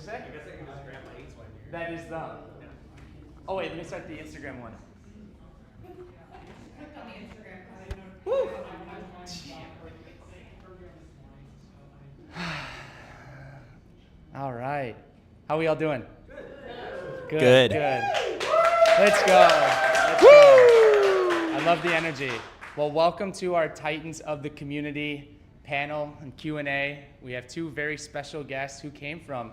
say? I guess I can just grab my 8 swipe here. That is the. Oh wait, let me start the Instagram one. Click on the Instagram because I know. Woo! All right. How we all doing? Good. Let's go. I love the energy. Well, welcome to our Titans of the Community panel and Q&A. We have two very special guests who came from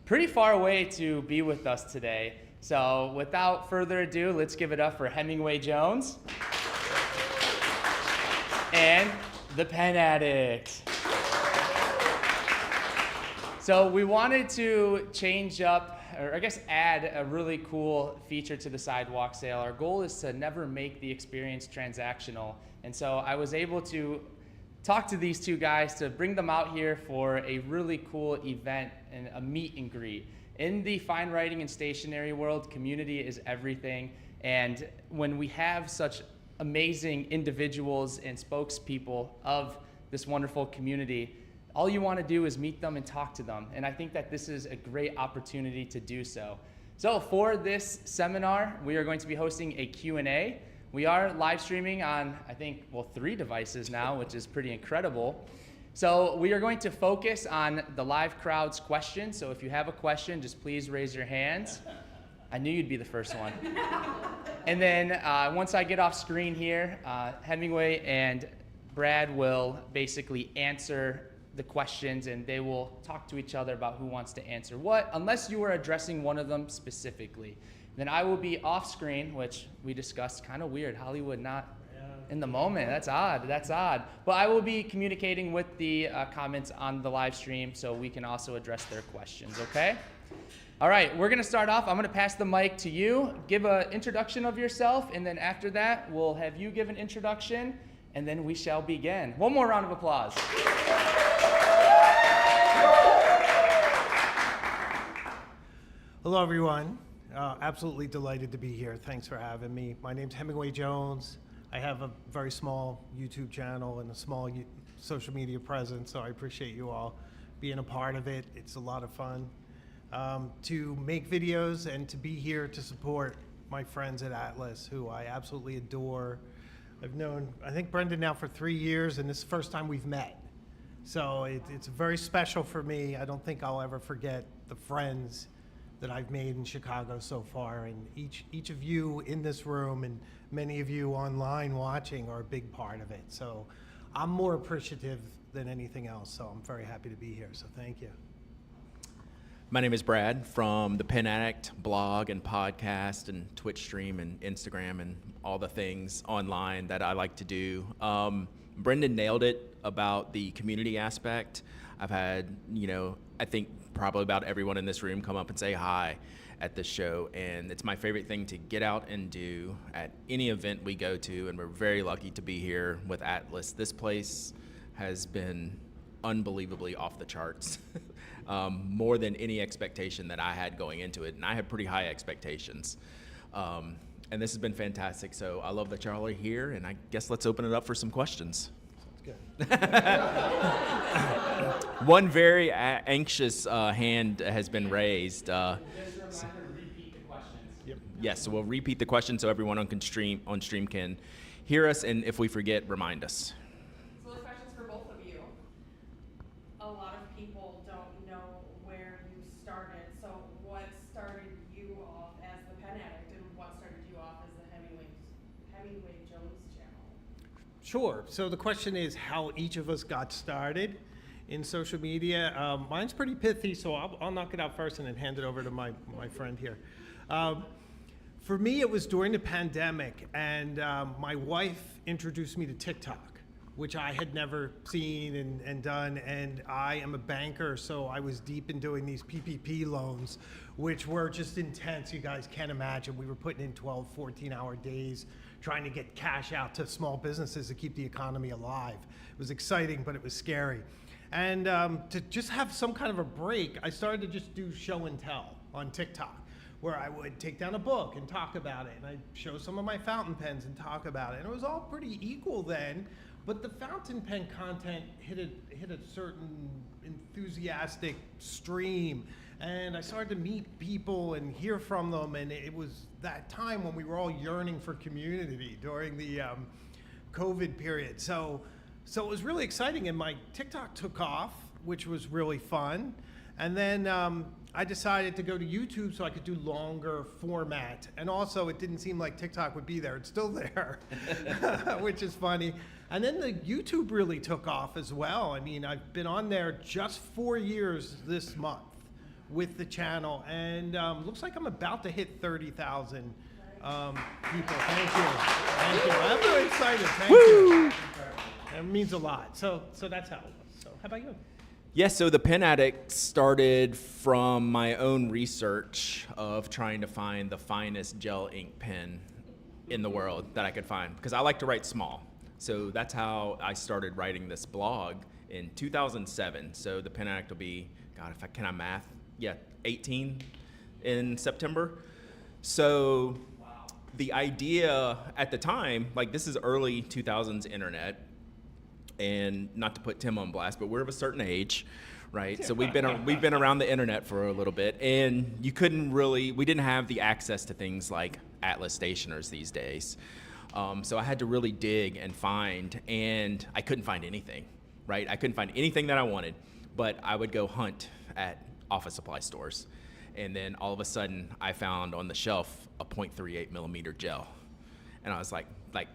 pretty far away to be with us today. So without further ado, let's give it up for Hemingway Jones and the Pen Addict. So we wanted to change up, or I guess add a really cool feature to the sidewalk sale. Our goal is to never make the experience transactional. And so I was able to talk to these two guys to bring them out here for a really cool event and a meet and greet. In the fine writing and stationery world, community is everything. And when we have such amazing individuals and spokespeople of this wonderful community, all you want to do is meet them and talk to them. And I think that this is a great opportunity to do so. So for this seminar, we are going to be hosting a Q&A. We are live streaming on, I think, 3 devices now, which is pretty incredible. So we are going to focus on the live crowd's questions. So if you have a question, just please raise your hands. I knew you'd be the first one. And then once I get off screen here, Hemingway and Brad will basically answer the questions, and they will talk to each other about who wants to answer what, unless you are addressing one of them specifically. Then I will be off screen, which we discussed, kind of weird, Hollywood not in the moment. That's odd. But I will be communicating with the comments on the live stream so we can also address their questions, okay? All right, we're gonna start off. I'm gonna pass the mic to you. Give an introduction of yourself, and then after that, we'll have you give an introduction, and then we shall begin. One more round of applause. Hello, everyone. Absolutely delighted to be here. Thanks for having me. My name's Hemingway Jones. I have a very small YouTube channel and a small social media presence, so I appreciate you all being a part of it. It's a lot of fun to make videos and to be here to support my friends at Atlas, who I absolutely adore. I've known, I think, Brendan now for 3 years, and this is the first time we've met. So it's very special for me. I don't think I'll ever forget the friends that I've made in Chicago so far, and each of you in this room and many of you online watching are a big part of it. So I'm more appreciative than anything else, so I'm very happy to be here, so thank you. My name is Brad from the Pen Addict blog and podcast and Twitch stream and Instagram and all the things online that I like to do. Brendan nailed it about the community aspect. I've had, I think probably about everyone in this room come up and say hi at this show, and it's my favorite thing to get out and do at any event we go to, and we're very lucky to be here with Atlas. This place has been unbelievably off the charts, more than any expectation that I had going into it, and I had pretty high expectations. And this has been fantastic, so I love that y'all are here, and I guess let's open it up for some questions. One very anxious hand has been raised. Just a reminder to repeat the questions. Yep. Yes, so we'll repeat the question so everyone on stream can hear us, and if we forget, remind us. So the question's for both of you. A lot of people don't know where you started. So what started you off as the Pen Addict, and what started you off as the Hemingway Jones channel? Sure. So the question is how each of us got started in social media. Mine's pretty pithy, so I'll knock it out first and then hand it over to my friend here. For me, it was during the pandemic, and my wife introduced me to TikTok, which I had never seen and done, and I am a banker, so I was deep in doing these PPP loans, which were just intense. You guys can't imagine. We were putting in 12, 14-hour days trying to get cash out to small businesses to keep the economy alive. It was exciting, but it was scary. And to just have some kind of a break, I started to just do show and tell on TikTok, where I would take down a book and talk about it, and I'd show some of my fountain pens and talk about it. And it was all pretty equal then, But the fountain pen content hit a certain enthusiastic stream, and I started to meet people and hear from them, and it was that time when we were all yearning for community during the COVID period. So it was really exciting, and my TikTok took off, which was really fun. And then I decided to go to YouTube so I could do longer format. And also, it didn't seem like TikTok would be there. It's still there, which is funny. And then the YouTube really took off as well. I mean, I've been on there just 4 years this month with the channel, and looks like I'm about to hit 30,000 people. Thank you. Thank you. I'm really excited. Thank you. It means a lot. So that's how it was. So how about you? Yes, so the Pen Addict started from my own research of trying to find the finest gel ink pen in the world that I could find, because I like to write small. So that's how I started writing this blog in 2007. So the Pen Addict will be, God, if I can math, 18 in September. So the idea at the time, like this is early 2000s internet, and not to put Tim on blast, but we're of a certain age, right? So we've been around the internet for a little bit, and we didn't have the access to things like Atlas stationers these days. So I had to really dig and find, and I couldn't find anything, right? I couldn't find anything that I wanted, but I would go hunt at office supply stores, and then all of a sudden I found on the shelf a 0.38 millimeter gel, and I was like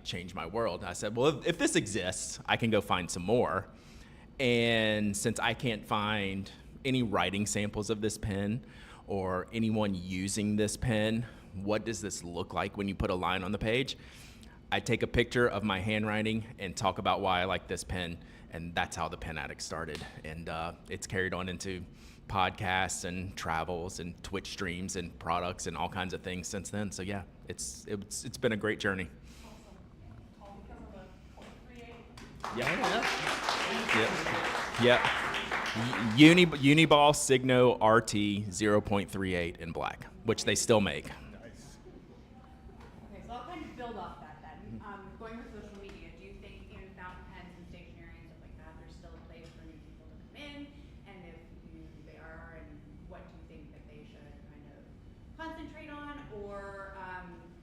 changed my world. I said, well, if this exists, I can go find some more. And since I can't find any writing samples of this pen or anyone using this pen, what does this look like when you put a line on the page? I take a picture of my handwriting and talk about why I like this pen, and that's how the Pen Addict started. And it's carried on into podcasts and travels and Twitch streams and products and all kinds of things since then. So yeah, it's been a great journey. Yeah. Uniball Signo RT 0.38 in black, which they still make. Okay, so I'll kind of build off that then. Going with social media, do you think in fountain pens and stationery and stuff like that, there's still a place for new people to come in? And if they are, and what do you think that they should kind of concentrate on? Or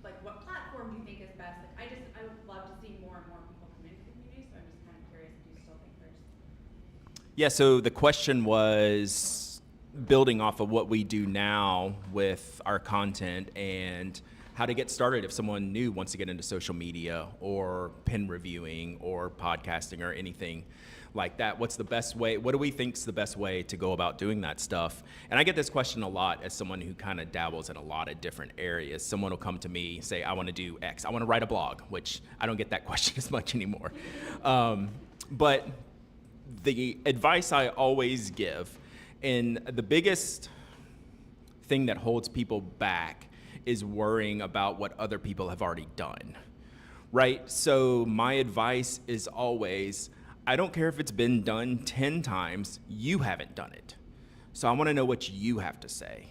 like what platform do you think is best? Like I would love to see more and more people come into the community, so I'm just kind of curious if you still think there's... Yeah, so the question was building off of what we do now with our content and how to get started if someone new wants to get into social media or pen reviewing or podcasting or anything like that. What's the best way? What do we think is the best way to go about doing that stuff? And I get this question a lot as someone who kind of dabbles in a lot of different areas. Someone will come to me, say, I want to do X. I want to write a blog, which I don't get that question as much anymore. But the advice I always give, and the biggest thing that holds people back is worrying about what other people have already done, right? So my advice is always, I don't care if it's been done 10 times, you haven't done it. So I want to know what you have to say.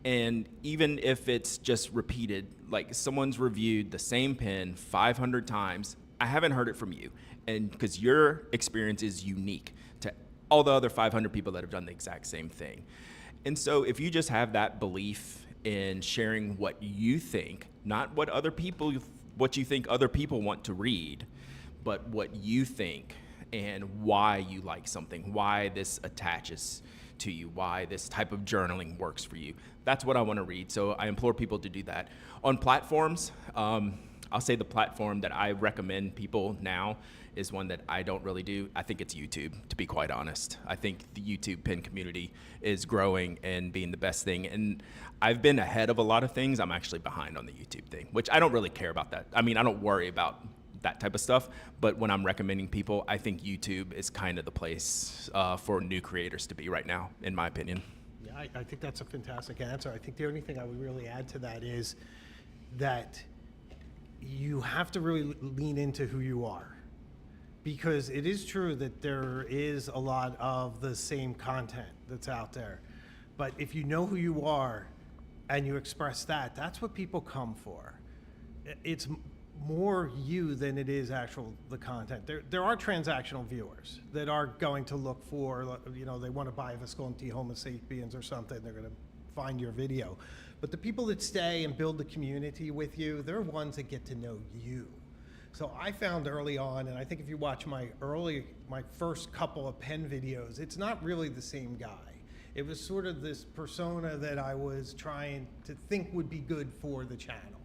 And even if it's just repeated, like someone's reviewed the same pen 500 times, I haven't heard it from you. And because your experience is unique to all the other 500 people that have done the exact same thing. And so if you just have that belief in sharing what you think, not what you think other people want to read, but what you think and why you like something, why this attaches to you, why this type of journaling works for you. That's what I want to read. So I implore people to do that. On platforms, I'll say the platform that I recommend people now is one that I don't really do. I think it's YouTube, to be quite honest. I think the YouTube pen community is growing and being the best thing. And I've been ahead of a lot of things. I'm actually behind on the YouTube thing, which I don't really care about that. I mean, I don't worry about that type of stuff. But when I'm recommending people, I think YouTube is kind of the place for new creators to be right now, in my opinion. Yeah, I think that's a fantastic answer. I think the only thing I would really add to that is that you have to really lean into who you are. Because it is true that there is a lot of the same content that's out there. But if you know who you are and you express that, that's what people come for. It's more you than it is the content. There are transactional viewers that are going to look for, you know, they want to buy Visconti Homo sapiens or something, they're going to find your video. But the people that stay and build the community with you, they're ones that get to know you. So I found early on, and I think if you watch my first couple of pen videos, it's not really the same guy. It was sort of this persona that I was trying to think would be good for the channel.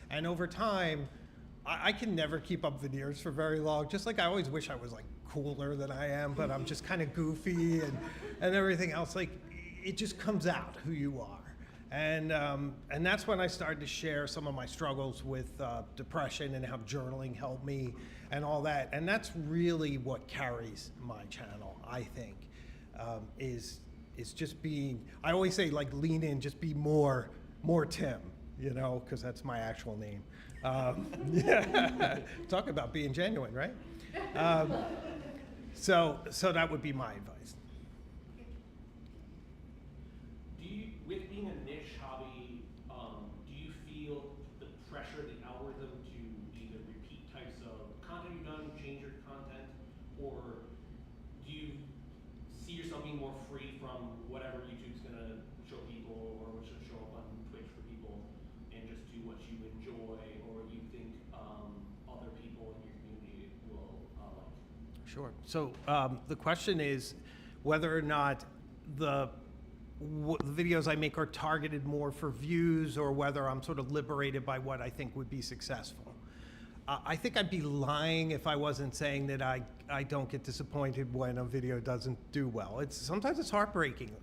And over time, I can never keep up veneers for very long. Just like I always wish I was like cooler than I am, but I'm just kind of goofy and everything else. Like it just comes out who you are. And that's when I started to share some of my struggles with depression and how journaling helped me and all that. And that's really what carries my channel, I think, is just being, I always say like lean in, just be more Tim, you know, because that's my actual name. Yeah. Talk about being genuine, right? So that would be my advice. With being a niche hobby, do you feel the pressure, the algorithm to either repeat types of content you've done, change your content, or do you see yourself being more free from whatever YouTube's gonna show people or what should show up on Twitch for people and just do what you enjoy or you think other people in your community will like? Sure. So the question is whether or not the videos I make are targeted more for views or whether I'm sort of liberated by what I think would be successful. I think I'd be lying if I wasn't saying that I don't get disappointed when a video doesn't do well. Sometimes it's heartbreaking.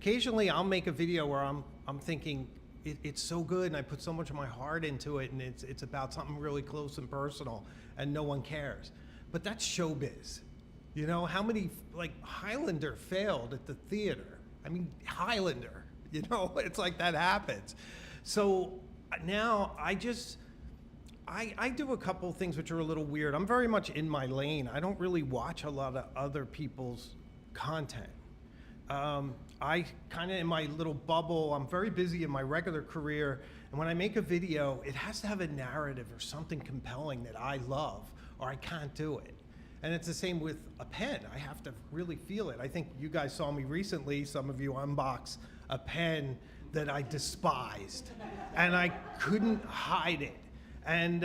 Occasionally I'll make a video where I'm thinking it's so good and I put so much of my heart into it and it's about something really close and personal and no one cares. But that's showbiz. You know, how many, like Highlander failed at the theater. I mean, Highlander, you know, it's like that happens. So now I do a couple things which are a little weird. I'm very much in my lane. I don't really watch a lot of other people's content. I kind of in my little bubble, I'm very busy in my regular career. And when I make a video, it has to have a narrative or something compelling that I love or I can't do it. And it's the same with a pen. I have to really feel it. I think you guys saw me recently, some of you unbox a pen that I despised. And I couldn't hide it. And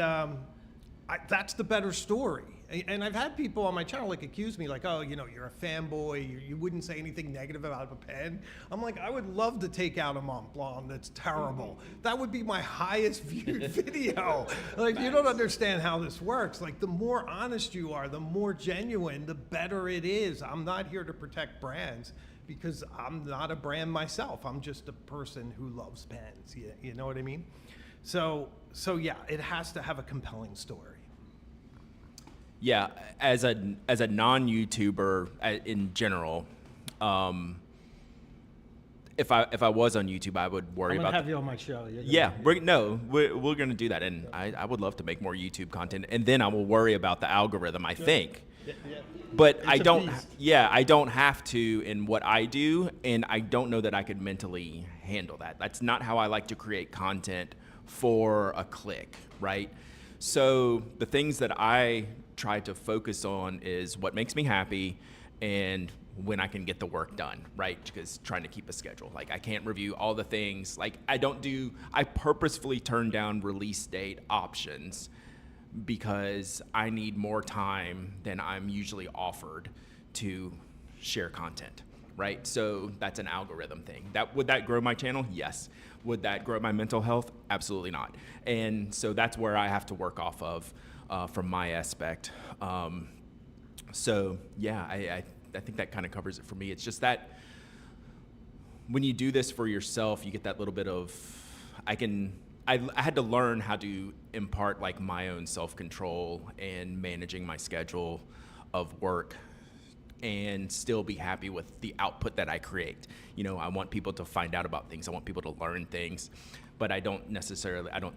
that's the better story. And I've had people on my channel like accuse me like, oh, you know, you're a fanboy, you wouldn't say anything negative about a pen. I'm like, I would love to take out a Mont Blanc that's terrible. That would be my highest viewed video. Like, you don't understand how this works. Like, the more honest you are, the more genuine, the better it is. I'm not here to protect brands because I'm not a brand myself. I'm just a person who loves pens, you know what I mean? So yeah, it has to have a compelling story. Yeah, as a non-YouTuber in general, if I was on YouTube, I would worry I'm about. gonna have you on my show. Yeah, we're gonna do that, and I would love to make more YouTube content, and then I will worry about the algorithm. I think, Yeah. but It's I a don't. beast. Yeah, I don't have to in what I do, and I don't know that I could mentally handle that. That's not how I like to create content for a click, right? So the things that I try to focus on is what makes me happy and when I can get the work done, right? Because trying to keep a schedule. Like I can't review all the things. Like I purposefully turn down release date options because I need more time than I'm usually offered to share content, right? So that's an algorithm thing. Would that grow my channel? Yes. Would that grow my mental health? Absolutely not. And so that's where I have to work off of from my aspect. So yeah, I think that kind of covers it for me. It's just that when you do this for yourself, you get that little bit of, I had to learn how to impart like my own self-control and managing my schedule of work and still be happy with the output that I create. You know, I want people to find out about things. I want people to learn things, but I don't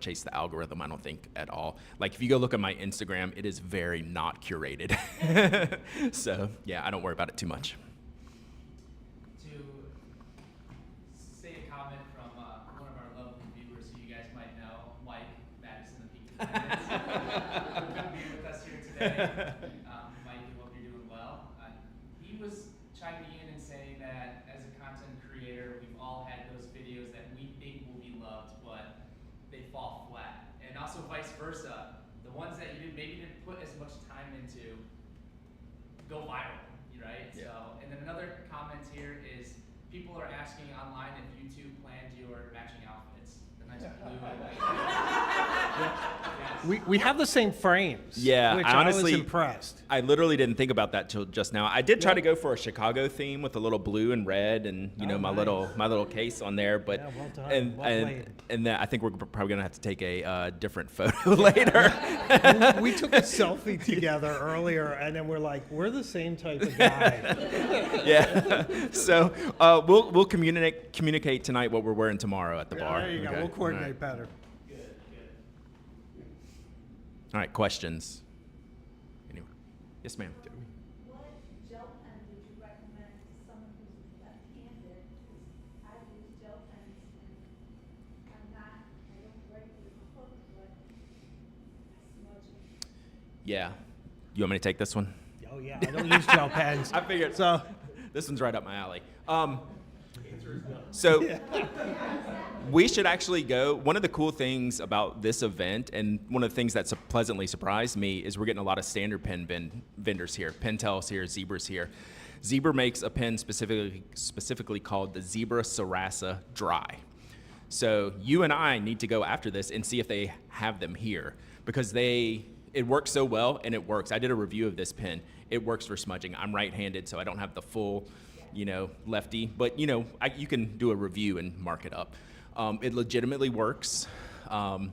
chase the algorithm, I don't think at all. Like if you go look at my Instagram, it is very not curated. So yeah, I don't worry about it too much. To say a comment from one of our lovely viewers who you guys might know, Mike Madison of Peak. today. Mike, I hope you're doing well. He was chiming in and saying that as a content creator, we've all had those videos that we think will be loved, but they fall flat. And also vice versa. The ones that you maybe didn't put as much time into go viral, right? Yeah. So, and then another comment here is people are asking online if YouTube planned your matching outfits. The nice blue and white. We have the same frames. Yeah, which I I was honestly- impressed. I literally didn't think about that till just now. I did try to go for a Chicago theme with a little blue and red, and Oh, my nice. little case on there. But Yeah, well done. and Well and played. and that, I think we're probably gonna have to take a different photo later. We took a selfie together earlier, and then we're like, we're the same type of guy. Yeah. So we'll communicate tonight what we're wearing tomorrow at the bar. There you go. Okay. We'll coordinate All right. better. All right. Questions. Anyway. Yes, ma'am. What gel pen would you recommend to someone who's left-handed? 'Cause I use gel pens and I don't write with a hook, but I smudge them. Yeah. You want me to take this one? Oh yeah, I don't use gel pens. I figured. So This one's right up my alley. So we should actually go. One of the cool things about this event, and one of the things that pleasantly surprised me, is we're getting a lot of standard pen vendors here. Pentel's here, Zebra's here. Zebra makes a pen specifically called the Zebra Sarasa Dry. So you and I need to go after this and see if they have them here, because it works so well, and it works. I did a review of this pen. It works for smudging. I'm right-handed, so I don't have the full, lefty. But, you can do a review and mark it up. It legitimately works. And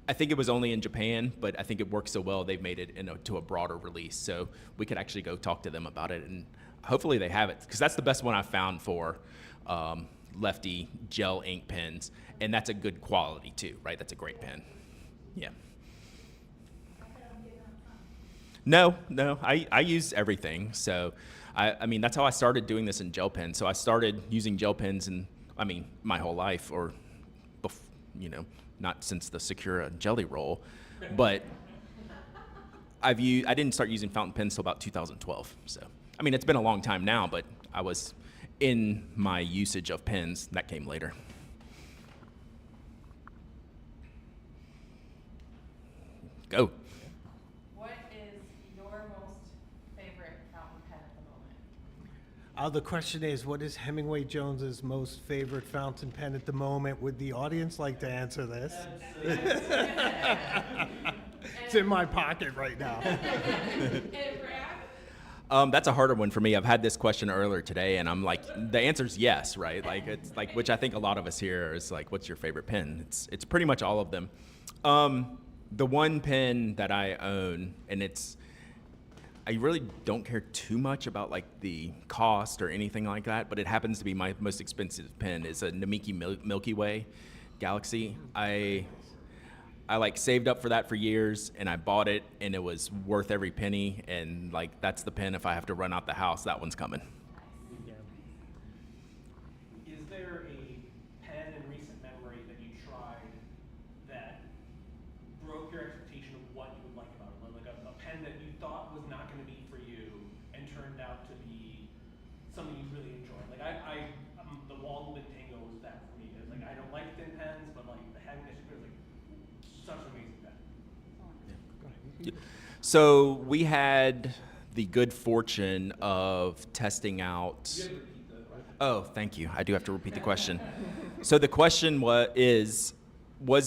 I think it was only in Japan, but I think it works so well, they've made it to a broader release. So we could actually go talk to them about it, and hopefully they have it, because that's the best one I've found for lefty gel ink pens. And that's a good quality too, right? That's a great pen. Yeah. No, I use everything. So, I mean, that's how I started doing this in gel pens. So I started using gel pens my whole life, or, not since the Sakura Jelly Roll, but I didn't start using fountain pens until about 2012. So, I mean, it's been a long time now, but I was in my usage of pens that came later. Go. What is your most favorite fountain pen at the moment? the question is, what is Hemingway Jones's most favorite fountain pen at the moment? Would the audience like to answer this? It's in my pocket right now. And Brad? That's a harder one for me. I've had this question earlier today, and I'm like, the answer's yes, right? Like, it's like, which I think a lot of us here is like, what's your favorite pen? It's pretty much all of them. The one pen that I own, and I really don't care too much about like the cost or anything like that, but it happens to be my most expensive pen. Is a Namiki Milky Way Galaxy. I like saved up for that for years, and I bought it, and it was worth every penny. And like, that's the pen. If I have to run out the house, that one's coming. Is there a pen in recent memory that you tried that broke your expectation of what you would like about it? Like a pen that you thought was not going to be for you and turned out to be something you really enjoyed. Like the Walden Tango was that for me. It's like, I don't like thin pens, but like the Hemingway was like such an amazing pen. So we had the good fortune of testing out. You had to repeat that, right? Oh, thank you. I do have to repeat the question. So the question was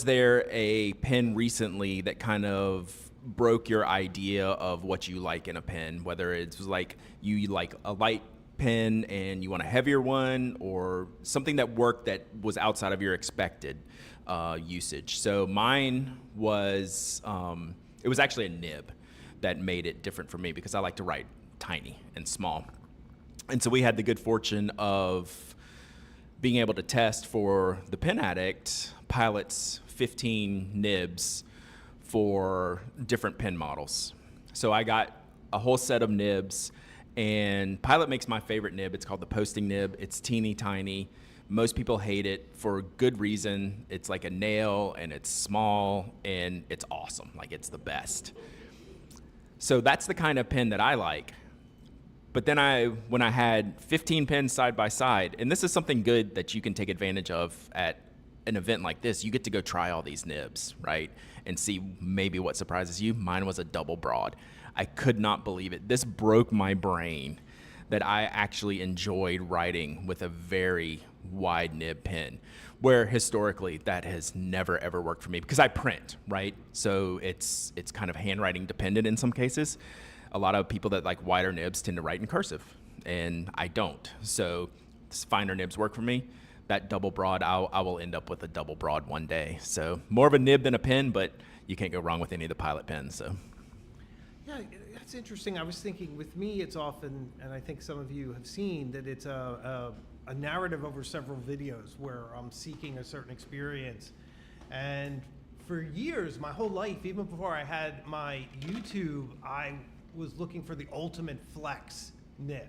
there a pen recently that kind of broke your idea of what you like in a pen, whether it was like you like a light pen and you want a heavier one, or something that worked that was outside of your expected usage? So mine was, it was actually a nib that made it different for me, because I like to write tiny and small. And so we had the good fortune of being able to test for the Pen Addict Pilot's 15 nibs for different pen models. So I got a whole set of nibs, and Pilot makes my favorite nib. It's called the posting nib. It's teeny tiny, Most people hate it for good reason. It's like a nail, and it's small, and it's awesome. Like, it's the best. So that's the kind of pen that I like. But then when I had 15 pens side by side, and this is something good that you can take advantage of at an event like this, you get to go try all these nibs, right? And see maybe what surprises you. Mine was a double broad. I could not believe it. This broke my brain that I actually enjoyed writing with a very wide nib pen, where historically that has never ever worked for me because I print, right? So it's kind of handwriting dependent in some cases. A lot of people that like wider nibs tend to write in cursive, and I don't. So finer nibs work for me. That double broad, I will end up with a double broad one day. So more of a nib than a pen, but you can't go wrong with any of the Pilot pens. So. Yeah, that's interesting. I was thinking with me, it's often, and I think some of you have seen, that it's a narrative over several videos where I'm seeking a certain experience. And for years, my whole life, even before I had my YouTube, I was looking for the ultimate flex nib.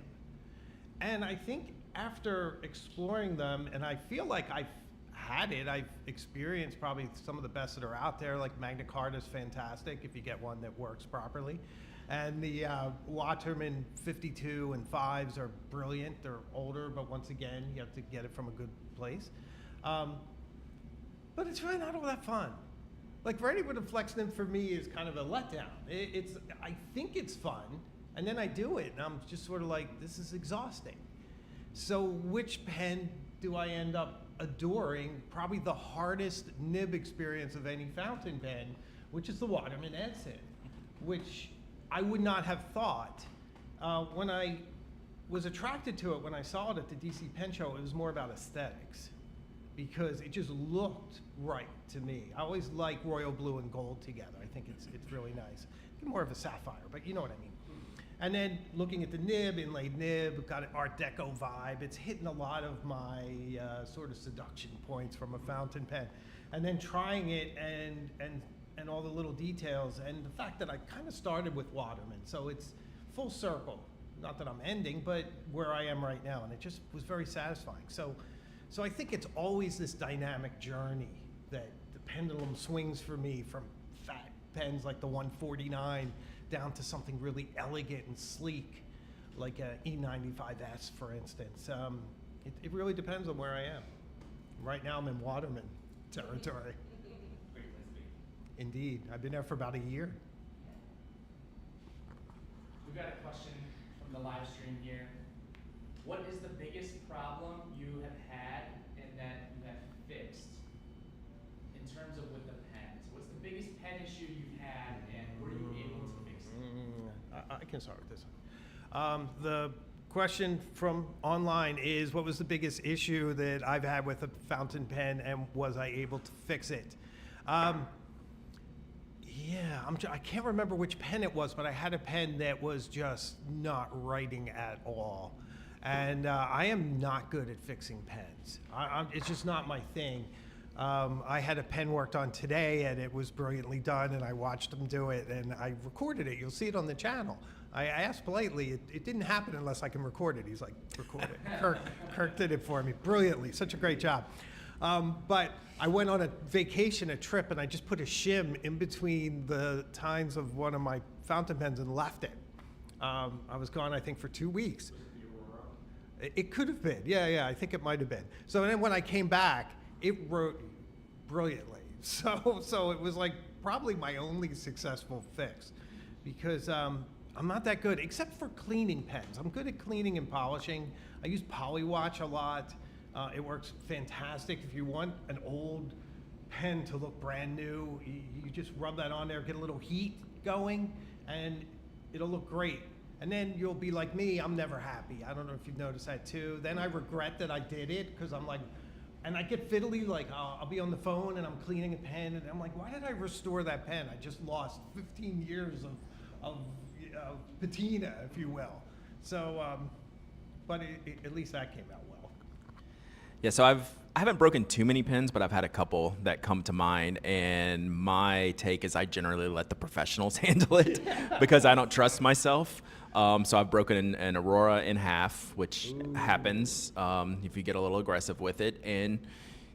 And I think after exploring them, and I feel like I've had it, I've experienced probably some of the best that are out there, like Magna Carta's fantastic if you get one that works properly. And the Waterman 52 and 5s are brilliant. They're older, but once again, you have to get it from a good place. But it's really not all that fun. Like, writing with a flex nib for me is kind of a letdown. I think it's fun, and then I do it, and I'm just sort of like, this is exhausting. So which pen do I end up adoring? Probably the hardest nib experience of any fountain pen, which is the Waterman Edison, which I would not have thought. When I was attracted to it, when I saw it at the DC Pen Show, it was more about aesthetics, because it just looked right to me. I always like royal blue and gold together. I think it's really nice. More of a sapphire, but you know what I mean. And then looking at the nib, inlaid nib, got an Art Deco vibe. It's hitting a lot of my sort of seduction points from a fountain pen. And then trying it and all the little details, and the fact that I kind of started with Waterman, so it's full circle. Not that I'm ending, but where I am right now, and it just was very satisfying. So I think it's always this dynamic journey that the pendulum swings for me from fat pens like the 149 down to something really elegant and sleek, like a E95S, for instance. It really depends on where I am. Right now I'm in Waterman territory. Indeed, I've been there for about a year. We've got a question from the live stream here. What is the biggest problem you have had and that you have fixed in terms of with the pens? What's the biggest pen issue you've had, and were you able to fix it? I can start with this one. The question from online is, what was the biggest issue that I've had with a fountain pen, and was I able to fix it? Yeah, I can't remember which pen it was, but I had a pen that was just not writing at all. And I am not good at fixing pens. It's just not my thing. I had a pen worked on today, and it was brilliantly done, and I watched him do it, and I recorded it. You'll see it on the channel. I asked politely, it didn't happen unless I can record it. He's like, record it. Kirk did it for me brilliantly. Such a great job. But I went on a vacation, a trip, and I just put a shim in between the tines of one of my fountain pens and left it. I was gone, I think, for 2 weeks. It could have been, yeah, I think it might have been. So then when I came back, it wrote brilliantly. So it was like probably my only successful fix, because I'm not that good, except for cleaning pens. I'm good at cleaning and polishing. I use Polywatch a lot. It works fantastic. If you want an old pen to look brand new, you just rub that on there, get a little heat going, and it'll look great. And then you'll be like me, I'm never happy. I don't know if you've noticed that too. Then I regret that I did it, because I'm like, and I get fiddly, like I'll be on the phone and I'm cleaning a pen, and I'm like, why did I restore that pen? I just lost 15 years of patina, if you will. So, but at least that came out well. Yeah, so I haven't broken too many pens, but I've had a couple that come to mind, and my take is I generally let the professionals handle it because I don't trust myself. So I've broken an Aurora in half, which happens if you get a little aggressive with it. And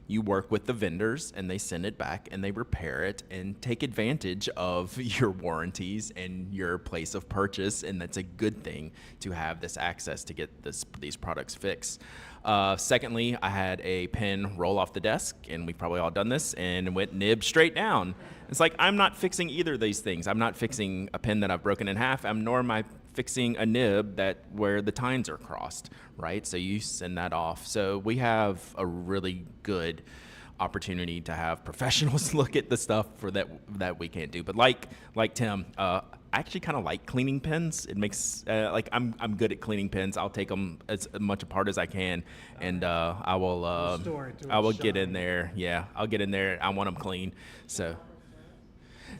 you work with the vendors and they send it back and they repair it and take advantage of your warranties and your place of purchase. And that's a good thing to have this access to get these products fixed. Secondly, I had a pen roll off the desk, and we've probably all done this, and it went nib straight down. It's like, I'm not fixing either of these things. I'm not fixing a pen that I've broken in half, nor am I fixing a nib where the tines are crossed, right? So you send that off. So we have a really good opportunity to have professionals look at the stuff that we can't do. But like Tim, I actually kind of like cleaning pens. It makes I'm good at cleaning pens. I'll take them as much apart as I can, and I will get in there. Yeah, I'll get in there. I want them clean. So,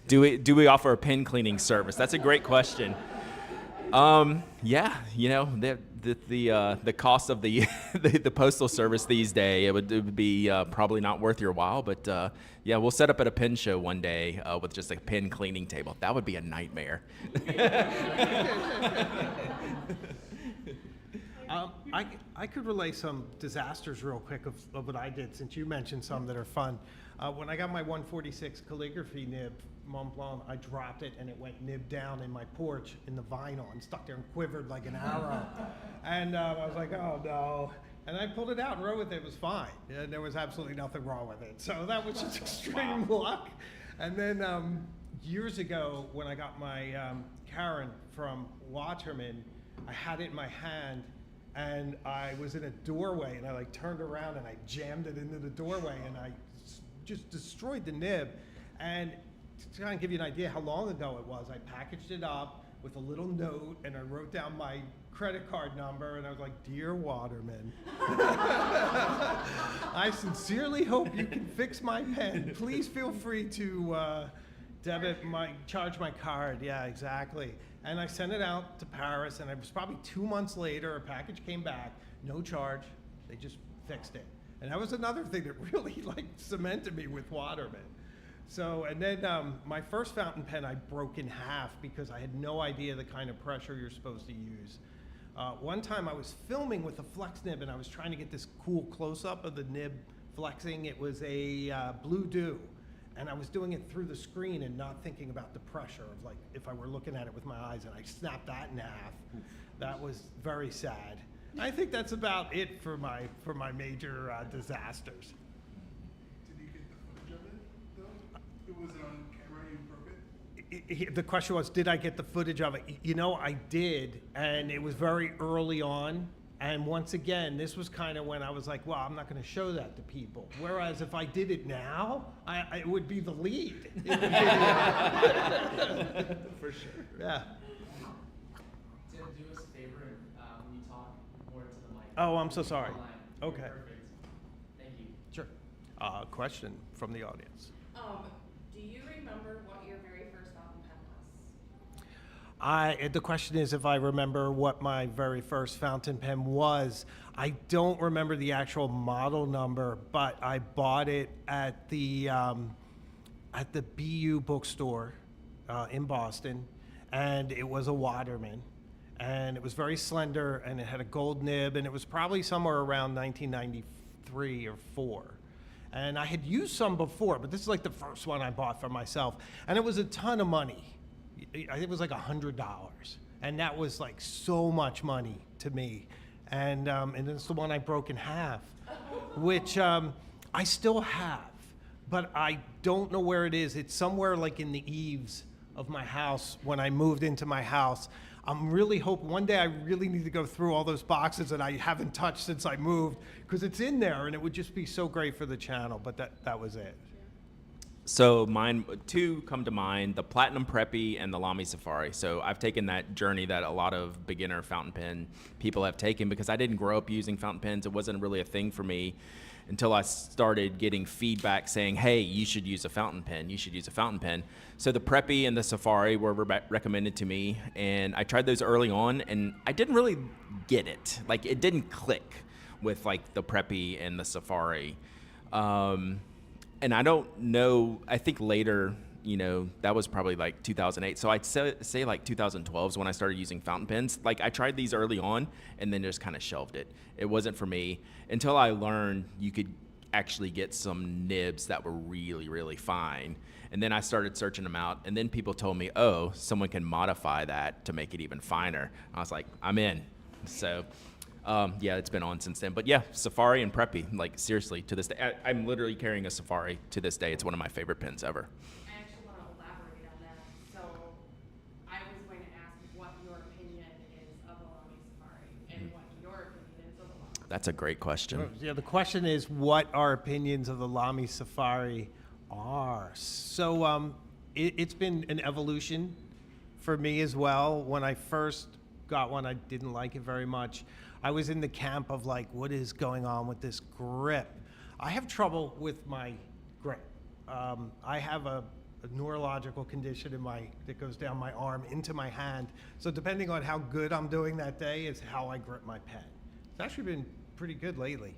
do we offer a pen cleaning service? That's a great question. Yeah, the cost of the the postal service these days, it would be probably not worth your while, but yeah, we'll set up at a pen show one day with just a pen cleaning table. That would be a nightmare. I could relay some disasters real quick of what I did, since you mentioned some that are fun. When I got my 146 calligraphy nib, Mont Blanc, I dropped it and it went nib down in my porch in the vinyl and stuck there and quivered like an arrow. And I was like, oh no. And I pulled it out and wrote with it. It was fine. There was absolutely nothing wrong with it. So that was just extreme luck. And then years ago, when I got my Karen from Waterman, I had it in my hand and I was in a doorway and I turned around and I jammed it into the doorway and I just destroyed the nib. And to kind of give you an idea how long ago it was, I packaged it up with a little note and I wrote down my credit card number and I was like, "Dear Waterman, I sincerely hope you can fix my pen. Please feel free to charge my card." Yeah, exactly. And I sent it out to Paris, and it was probably 2 months later, a package came back, no charge. They just fixed it. And that was another thing that really cemented me with Waterman. So, and then my first fountain pen I broke in half because I had no idea the kind of pressure you're supposed to use. One time I was filming with a flex nib and I was trying to get this cool close-up of the nib flexing. It was a Blue Dew. And I was doing it through the screen and not thinking about the pressure of if I were looking at it with my eyes, and I snapped that in half. That was very sad. I think that's about it for my major disasters. Did you get the footage of it, though? It was on camera, you broke it? The question was, did I get the footage of it? I did, and it was very early on. And once again, this was kind of when I was like, well, I'm not going to show that to people. Whereas if I did it now, it would be the lead in the video. For sure. Yeah. Tim, do us a favor and when you talk more to the mic. Oh, I'm so sorry. You're Okay. Perfect. Thank you. Sure. Question from the audience. Do you remember what your very first fountain pen was? The question is if I remember what my very first fountain pen was. I don't remember the actual model number, but I bought it at the BU bookstore in Boston, and it was a Waterman, and it was very slender, and it had a gold nib, and it was probably somewhere around 1993 or 4. And I had used some before, but this is the first one I bought for myself, and it was a ton of money. I think it was $100, and that was so much money to me. And it's the one I broke in half, which I still have, but I don't know where it is. It's somewhere in the eaves of my house when I moved into my house. I'm really hoping one day I really need to go through all those boxes that I haven't touched since I moved, because it's in there and it would just be so great for the channel, but that was it. So mine, two come to mind, the Platinum Preppy and the Lamy Safari. So I've taken that journey that a lot of beginner fountain pen people have taken, because I didn't grow up using fountain pens. It wasn't really a thing for me until I started getting feedback saying, hey, you should use a fountain pen. You should use a fountain pen. So the Preppy and the Safari were recommended to me, and I tried those early on, and I didn't really get it. It didn't click with the Preppy and the Safari. And I don't know, I think later, that was probably like 2008. So I'd say like 2012 is when I started using fountain pens. Like I tried these early on and then just kind of shelved it. It wasn't for me until I learned you could actually get some nibs that were really, really fine. And then I started searching them out, and then people told me, oh, someone can modify that to make it even finer. I was like, I'm in. So yeah, it's been on since then. But yeah, Safari and Preppy, like seriously, to this day, I'm literally carrying a Safari to this day. It's one of my favorite pens ever. I actually want to elaborate on that. So I was going to ask what your opinion is of a Lamy Safari and what your opinion is of a Lamy. That's a great question. Yeah, the question is what our opinions of the Lamy Safari are. So it's been an evolution for me as well. When I first got one, I didn't like it very much. I was in the camp of like, what is going on with this grip? I have trouble with my grip. I have a neurological condition that goes down my arm into my hand. So depending on how good I'm doing that day is how I grip my pen. It's actually been pretty good lately,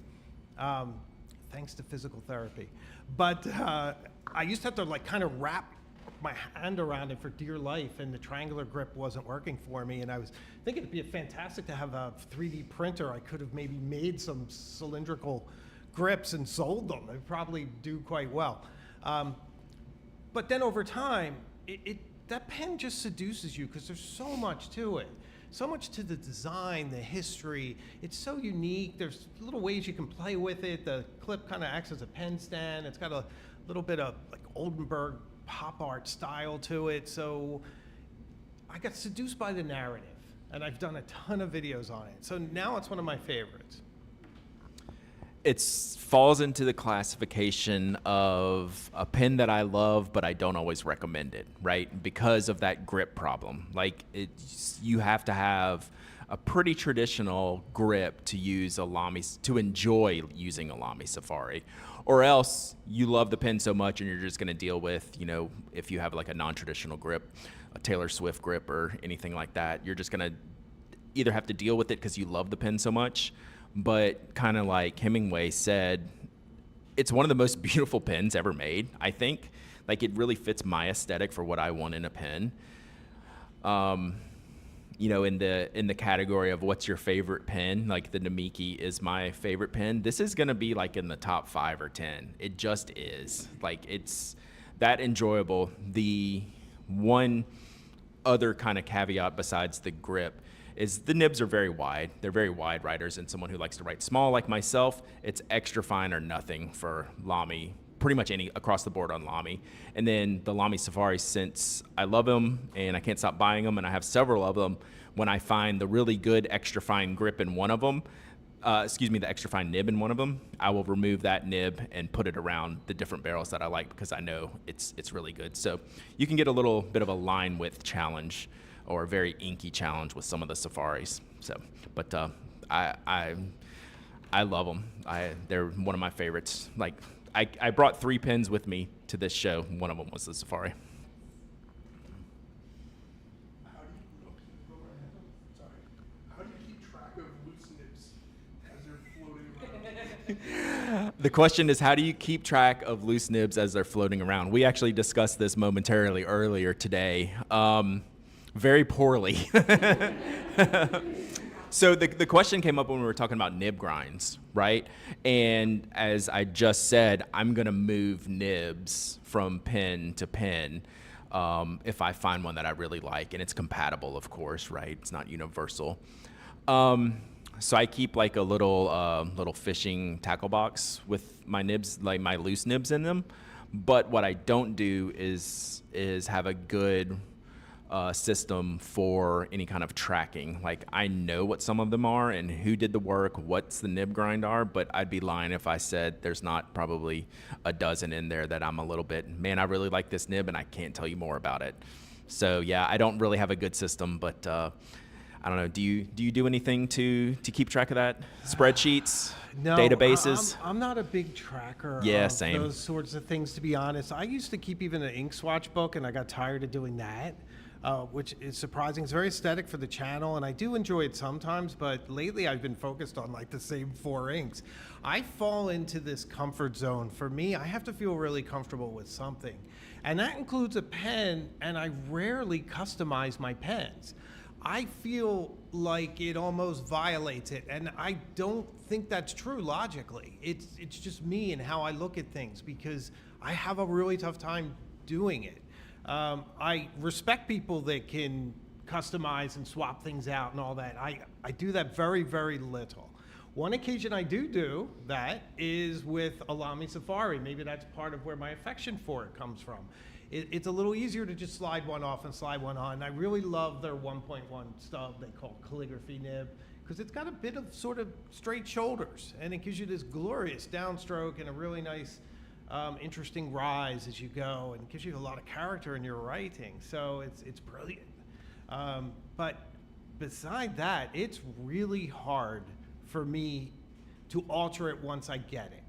thanks to physical therapy. But I used to have to like kind of wrap my hand around it for dear life, and the triangular grip wasn't working for me. And I was thinking it'd be fantastic to have a 3D printer. I could have maybe made some cylindrical grips and sold them. They'd probably do quite well. But then over time, that pen just seduces you because there's so much to it. So much to the design, the history. It's so unique. There's little ways you can play with it. The clip kind of acts as a pen stand. It's got a little bit of like Oldenburg pop art style to it. So I got seduced by the narrative, and I've done a ton of videos on it. So now it's one of my favorites. It falls into the classification of a pen that I love, but I don't always recommend it, right? Because of that grip problem. Like you have to have a pretty traditional grip to use to enjoy using a Lamy Safari, or else you love the pen so much and you're just going to deal with, if you have like a non-traditional grip, a Taylor Swift grip or anything like that, you're just going to either have to deal with it because you love the pen so much. But kind of like Hemingway said, it's one of the most beautiful pens ever made, I think. Like it really fits my aesthetic for what I want in a pen. In the category of what's your favorite pen, like the Namiki is my favorite pen. This is gonna be like in the top 5 or 10. It just is. Like it's that enjoyable. The one other kind of caveat besides the grip is the nibs are very wide. They're very wide writers, and someone who likes to write small like myself, it's extra fine or nothing for Lamy, pretty much any across the board on Lamy. And then the Lamy Safari, since I love them and I can't stop buying them and I have several of them, when I find the really good extra fine grip in one of them, the extra fine nib in one of them, I will remove that nib and put it around the different barrels that I like because I know it's really good. So you can get a little bit of a line width challenge or a very inky challenge with some of the Safaris. So, but I love them. They're one of my favorites. Like I brought 3 pens with me to this show. One of them was the Safari. How do you keep track of loose nibs as they're floating around? The question is, how do you keep track of loose nibs as they're floating around? We actually discussed this momentarily earlier today. Very poorly. So the question came up when we were talking about nib grinds, right? And as I just said, I'm going to move nibs from pen to pen if I find one that I really like, and it's compatible, of course, right? It's not universal. So I keep like a little fishing tackle box with my nibs, like my loose nibs in them. But what I don't do is have a good system for any kind of tracking. Like I know what some of them are and who did the work, what's the nib grind are, but I'd be lying if I said there's not probably a dozen in there that I'm a little bit, man, I really like this nib and I can't tell you more about it. So yeah, I don't really have a good system, but I don't know. Do you do anything to keep track of that? Spreadsheets, No, databases? I'm not a big tracker Yeah, of same. those sorts of things, to be honest. I used to keep even an ink swatch book, and I got tired of doing that. which is surprising. It's very aesthetic for the channel, and I do enjoy it sometimes, but lately I've been focused on like the same 4 inks. I fall into this comfort zone. For me, I have to feel really comfortable with something. And that includes a pen, and I rarely customize my pens. I feel like it almost violates it, and I don't think that's true logically. It's just me and how I look at things, because I have a really tough time doing it. I respect people that can customize and swap things out and all that. I do that very, very little. One occasion I do that is with a Lamy Safari. Maybe that's part of where my affection for it comes from. It's a little easier to just slide one off and slide one on. I really love their 1.1 stub they call calligraphy nib, because it's got a bit of sort of straight shoulders, and it gives you this glorious downstroke and a really nice interesting rise as you go, and it gives you a lot of character in your writing. So it's brilliant. But beside that, it's really hard for me to alter it once I get it.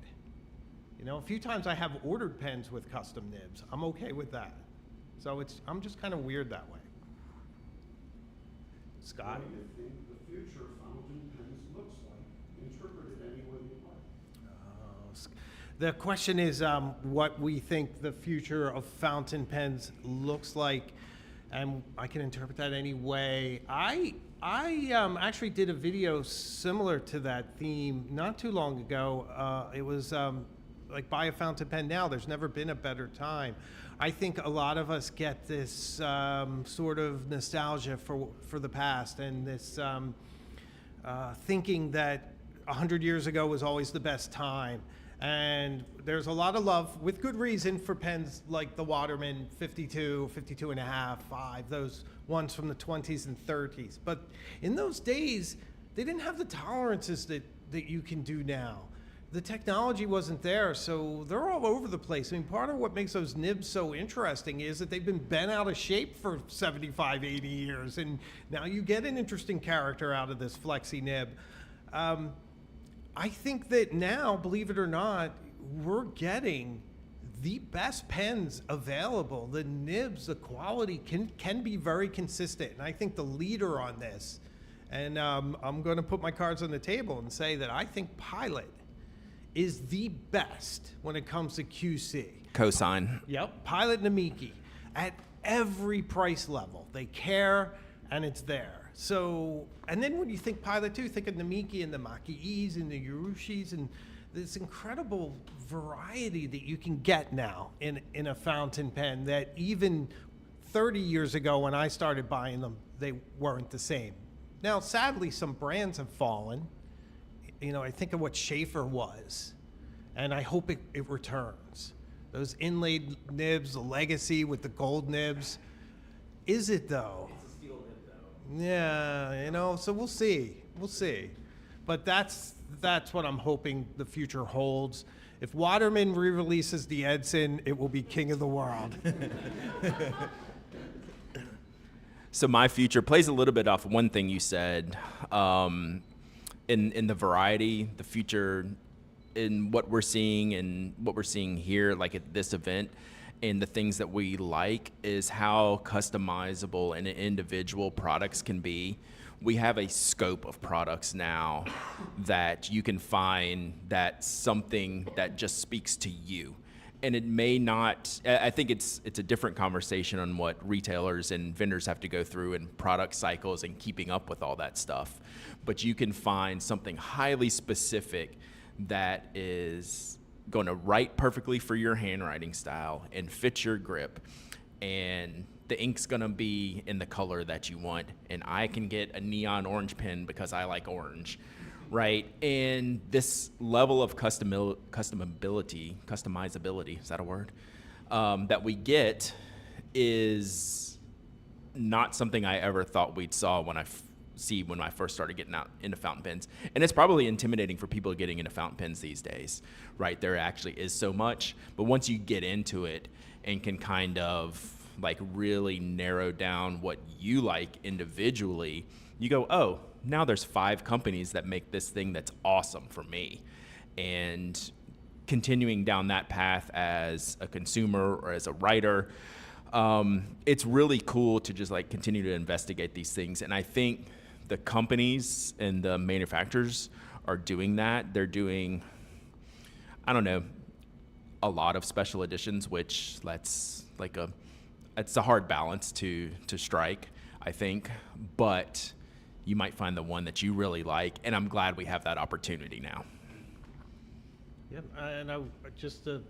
You know, a few times I have ordered pens with custom nibs. I'm okay with that. So I'm just kind of weird that way. Scott? What do you think the future fountain pens looks like? Interpret it any way you like. The question is what we think the future of fountain pens looks like, and I can interpret that any way. I actually did a video similar to that theme not too long ago. It was like buy a fountain pen now. There's never been a better time. I think a lot of us get this sort of nostalgia for the past, and this thinking that 100 years ago was always the best time. And there's a lot of love, with good reason, for pens like the Waterman 52, 52 and a half, 5, those ones from the 20s and 30s. But in those days, they didn't have the tolerances that you can do now. The technology wasn't there, so they're all over the place. I mean, part of what makes those nibs so interesting is that they've been bent out of shape for 75, 80 years, and now you get an interesting character out of this flexi nib. I think that now, believe it or not, we're getting the best pens available. The nibs, the quality can be very consistent, and I think the leader on this, and I'm going to put my cards on the table and say that I think Pilot is the best when it comes to QC. Cosign. Yep, Pilot Namiki at every price level. They care, and it's there. So, and then when you think Pilot too, think of Namiki and the Maki-E's and the Urushis and this incredible variety that you can get now in a fountain pen that even 30 years ago when I started buying them, they weren't the same. Now, sadly, some brands have fallen. You know, I think of what Schaefer was, and I hope it returns. Those inlaid nibs, the legacy with the gold nibs. Is it though? It's a steel nib though. Yeah, you know, so we'll see. We'll see. But that's what I'm hoping the future holds. If Waterman re-releases the Edson, it will be king of the world. So my future plays a little bit off one thing you said. In the variety, the future, in what we're seeing and what we're seeing here, like at this event, and the things that we like is how customizable and individual products can be. We have a scope of products now that you can find that's something that just speaks to you. And it may not, I think it's a different conversation on what retailers and vendors have to go through in product cycles and keeping up with all that stuff. But you can find something highly specific that is going to write perfectly for your handwriting style and fit your grip. And the ink's going to be in the color that you want. And I can get a neon orange pen because I like orange. Right, and this level of customizability, is that a word? That we get is not something I ever thought we'd saw when I first started getting out into fountain pens. And it's probably intimidating for people getting into fountain pens these days, right? There actually is so much, but once you get into it and can kind of like really narrow down what you like individually, you go, oh, now there's 5 companies that make this thing that's awesome for me. And continuing down that path as a consumer or as a writer, It's really cool to just like continue to investigate these things. And I think the companies and the manufacturers are doing that. They're doing, I don't know, a lot of special editions, which it's a hard balance to strike, I think. But you might find the one that you really like, and I'm glad we have that opportunity now. Yeah, and just to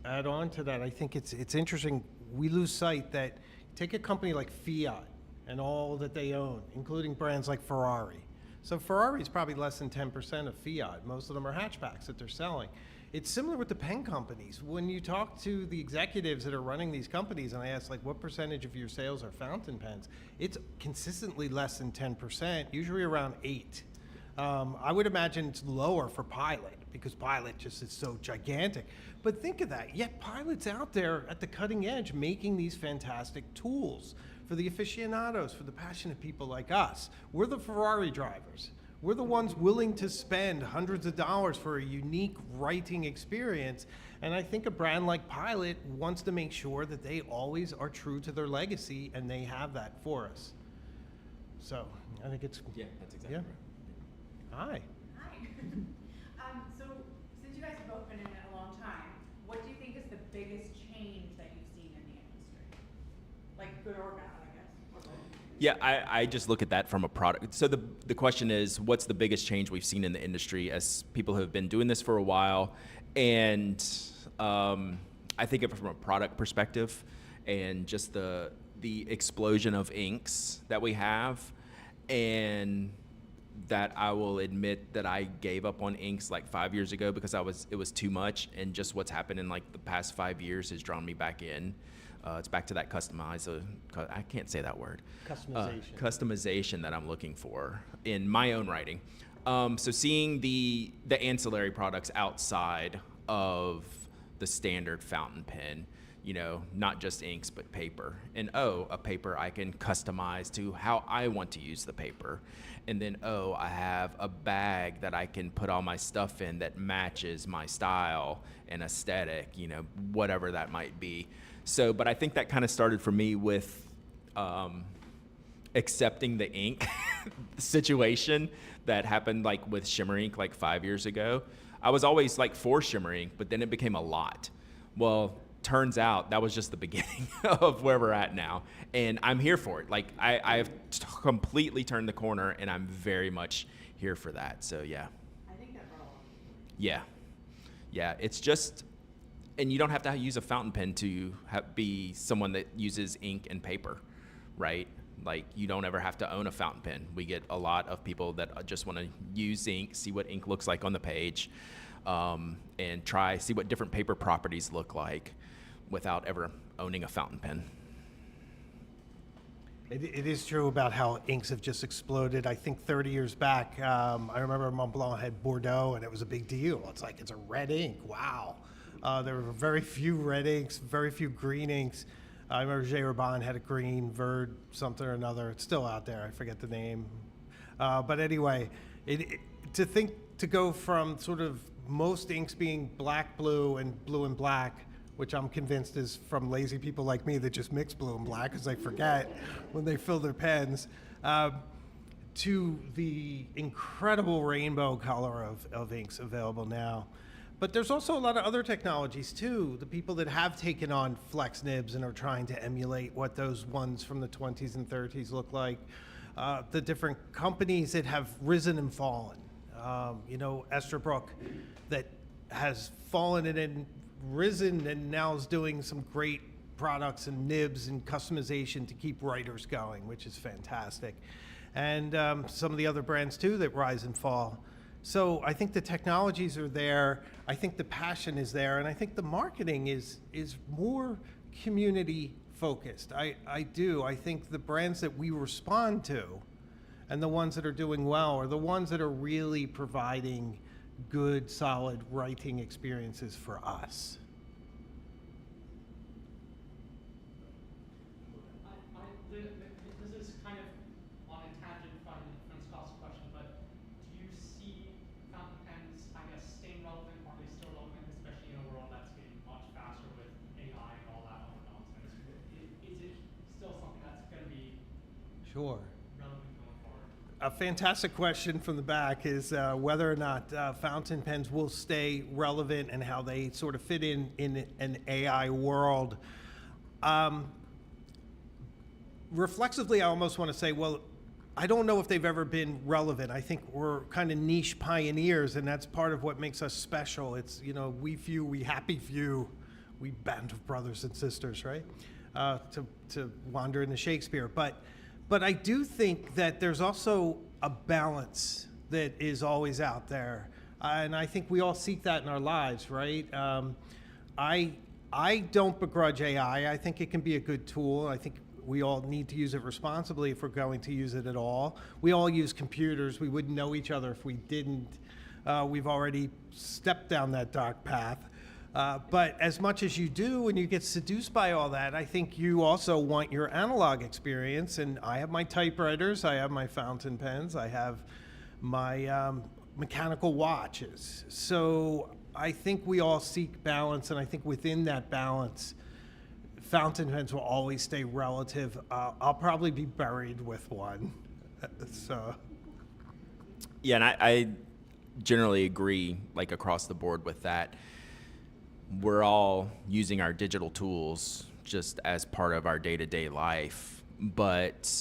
add on to that, I think it's interesting. We lose sight that take a company like Fiat and all that they own, including brands like Ferrari. So Ferrari is probably less than 10% of Fiat. Most of them are hatchbacks that they're selling. It's similar with the pen companies. When you talk to the executives that are running these companies, and I ask, like, what percentage of your sales are fountain pens? It's consistently less than 10%, usually around 8. I would imagine it's lower for Pilot because Pilot just is so gigantic. But think of that, yet Pilot's out there at the cutting edge making these fantastic tools for the aficionados, for the passionate people like us. We're the Ferrari drivers. We're the ones willing to spend hundreds of dollars for a unique writing experience. And I think a brand like Pilot wants to make sure that they always are true to their legacy, and they have that for us. So I think it's, Yeah, that's exactly yeah. right. Hi. Hi. So since you guys have both been in it a long time, what do you think is the biggest change that you've seen in the industry? Like good or bad, I guess. Or both? Yeah, I just look at that from a product. So the question is, what's the biggest change we've seen in the industry as people who have been doing this for a while? And I think of it from a product perspective and just the explosion of inks that we have, and that I will admit that I gave up on inks like 5 years ago because it was too much, and just what's happened in like the past 5 years has drawn me back in. It's back to that I can't say that word. Customization. Customization that I'm looking for in my own writing. So seeing the ancillary products outside of the standard fountain pen, you know, not just inks, but paper. And a paper I can customize to how I want to use the paper. And then, I have a bag that I can put all my stuff in that matches my style and aesthetic, you know, whatever that might be. So, but I think that kind of started for me with accepting the ink situation that happened like with Shimmer ink like 5 years ago. I was always like for Shimmer ink, but then it became a lot. Well, turns out that was just the beginning of where we're at now, and I'm here for it. Like I have completely turned the corner, and I'm very much here for that. So yeah. I think that brought a lot of people. Yeah, it's just, and you don't have to use a fountain pen to be someone that uses ink and paper, right? Like you don't ever have to own a fountain pen. We get a lot of people that just want to use ink, see what ink looks like on the page, and see what different paper properties look like without ever owning a fountain pen. It is true about how inks have just exploded. I think 30 years back, I remember Mont Blanc had Bordeaux, and it was a big deal. It's like, it's a red ink, wow. There were very few red inks, very few green inks. I remember J. Raban had a green, Verd something or another. It's still out there, I forget the name. But anyway, to go from sort of most inks being black, blue, and black, which I'm convinced is from lazy people like me that just mix blue and black because they forget when they fill their pens, to the incredible rainbow color of inks available now. But there's also a lot of other technologies too. The people that have taken on flex nibs and are trying to emulate what those ones from the 20s and 30s look like. The different companies that have risen and fallen. Esterbrook that has fallen and then risen and now is doing some great products and nibs and customization to keep writers going, which is fantastic. And some of the other brands too that rise and fall. So I think the technologies are there, I think the passion is there, and I think the marketing is more community focused. I do. I think the brands that we respond to and the ones that are doing well are the ones that are really providing good, solid writing experiences for us. This is kind of on a tangent from Scott's question, but do you see fountain pens, I guess, staying relevant? Are they still relevant, especially in a world that's getting much faster with AI and all that other nonsense? Sure. relevant going forward? A fantastic question from the back is whether or not fountain pens will stay relevant and how they sort of fit in an AI world. Reflexively, I almost want to say, well, I don't know if they've ever been relevant. I think we're kind of niche pioneers, and that's part of what makes us special. It's, you know, we few, we happy few, we band of brothers and sisters, right? To wander into Shakespeare. But I do think that there's also a balance that is always out there. And I think we all seek that in our lives, right? I don't begrudge AI. I think it can be a good tool. I think we all need to use it responsibly if we're going to use it at all. We all use computers. We wouldn't know each other if we didn't. We've already stepped down that dark path. But as much as you do and you get seduced by all that, I think you also want your analog experience. And I have my typewriters, I have my fountain pens, I have my mechanical watches. So I think we all seek balance, and I think within that balance, fountain pens will always stay relative. I'll probably be buried with one. So. Yeah, and I generally agree, like across the board with that. We're all using our digital tools just as part of our day-to-day life, but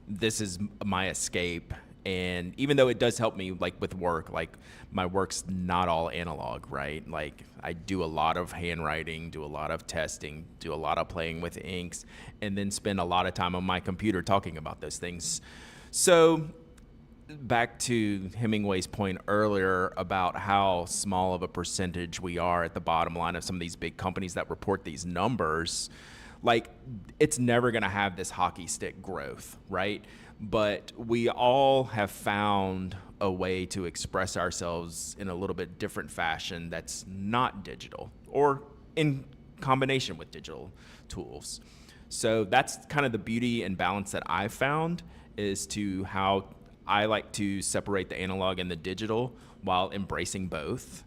this is my escape. And even though it does help me, like with work, like my work's not all analog, right? Like I do a lot of handwriting, do a lot of testing, do a lot of playing with inks, and then spend a lot of time on my computer talking about those things. So back to Hemingway's point earlier about how small of a percentage we are at the bottom line of some of these big companies that report these numbers, like it's never going to have this hockey stick growth, right? But we all have found a way to express ourselves in a little bit different fashion that's not digital or in combination with digital tools. So that's kind of the beauty and balance that I've found, is to how I like to separate the analog and the digital while embracing both.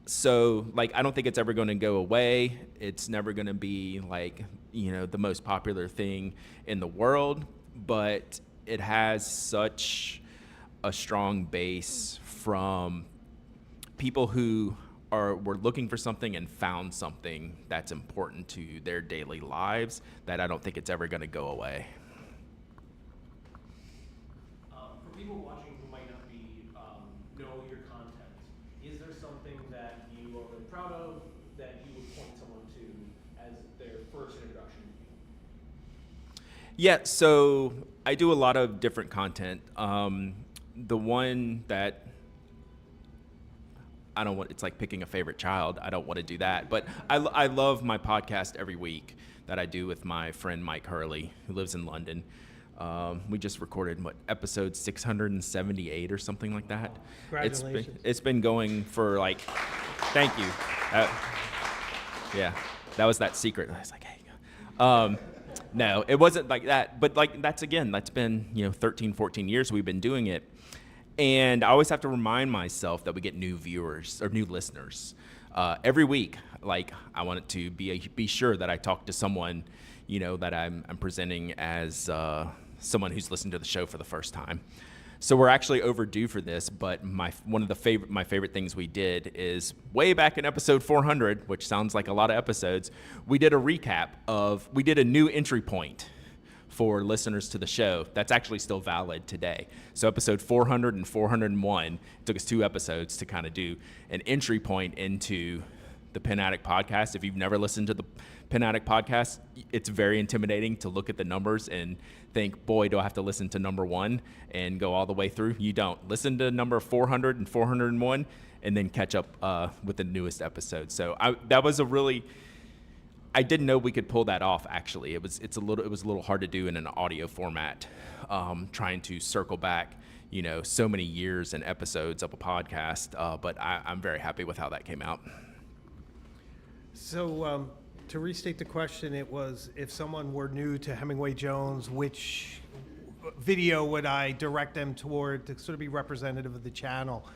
So like, I don't think it's ever going to go away. It's never going to be like, you know, the most popular thing in the world, but it has such a strong base from people who were looking for something and found something that's important to their daily lives that I don't think it's ever going to go away. For people watching who might not be know your content, is there something that you are really proud of that you would point someone to as their first introduction to you? Yeah, so I do a lot of different content. The one that I don't want, it's like picking a favorite child. I don't want to do that. But I love my podcast every week that I do with my friend Mike Hurley, who lives in London. We just recorded, episode 678 or something like that. Congratulations. It's been going for like, thank you. Yeah, that was that secret. I was like, hey. No, it wasn't like that. But like, that's been, 13, 14 years we've been doing it. And I always have to remind myself that we get new viewers or new listeners every week. Like, I want it to be sure that I talk to someone, that I'm presenting as someone who's listened to the show for the first time. So we're actually overdue for this, but my favorite things we did is way back in episode 400, which sounds like a lot of episodes, we did a recap we did a new entry point for listeners to the show that's actually still valid today. So episode 400 and 401, it took us 2 episodes to kind of do an entry point into the Pen Addict podcast. If you've never listened to the Pen Addict podcast, it's very intimidating to look at the numbers and think, boy, do I have to listen to number 1 and go all the way through? You don't. Listen to number 400 and 401 and then catch up with the newest episode. So I didn't know we could pull that off. Actually, it was a little hard to do in an audio format, trying to circle back, so many years and episodes of a podcast. But I'm very happy with how that came out. So to restate the question, it was, if someone were new to Hemingway Jones, which video would I direct them toward to sort of be representative of the channel?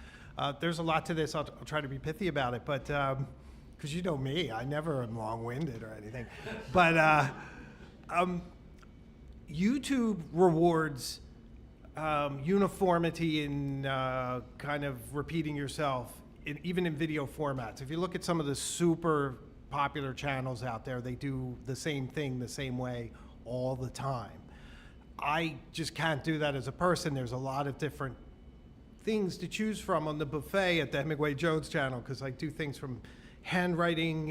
There's a lot to this. I'll try to be pithy about it, but because you know me, I never am long-winded or anything. But YouTube rewards uniformity in kind of repeating yourself, even in video formats. If you look at some of the super popular channels out there, they do the same thing the same way all the time. I just can't do that as a person. There's a lot of different things to choose from on the buffet at the Hemingway Jones channel, because I do things from handwriting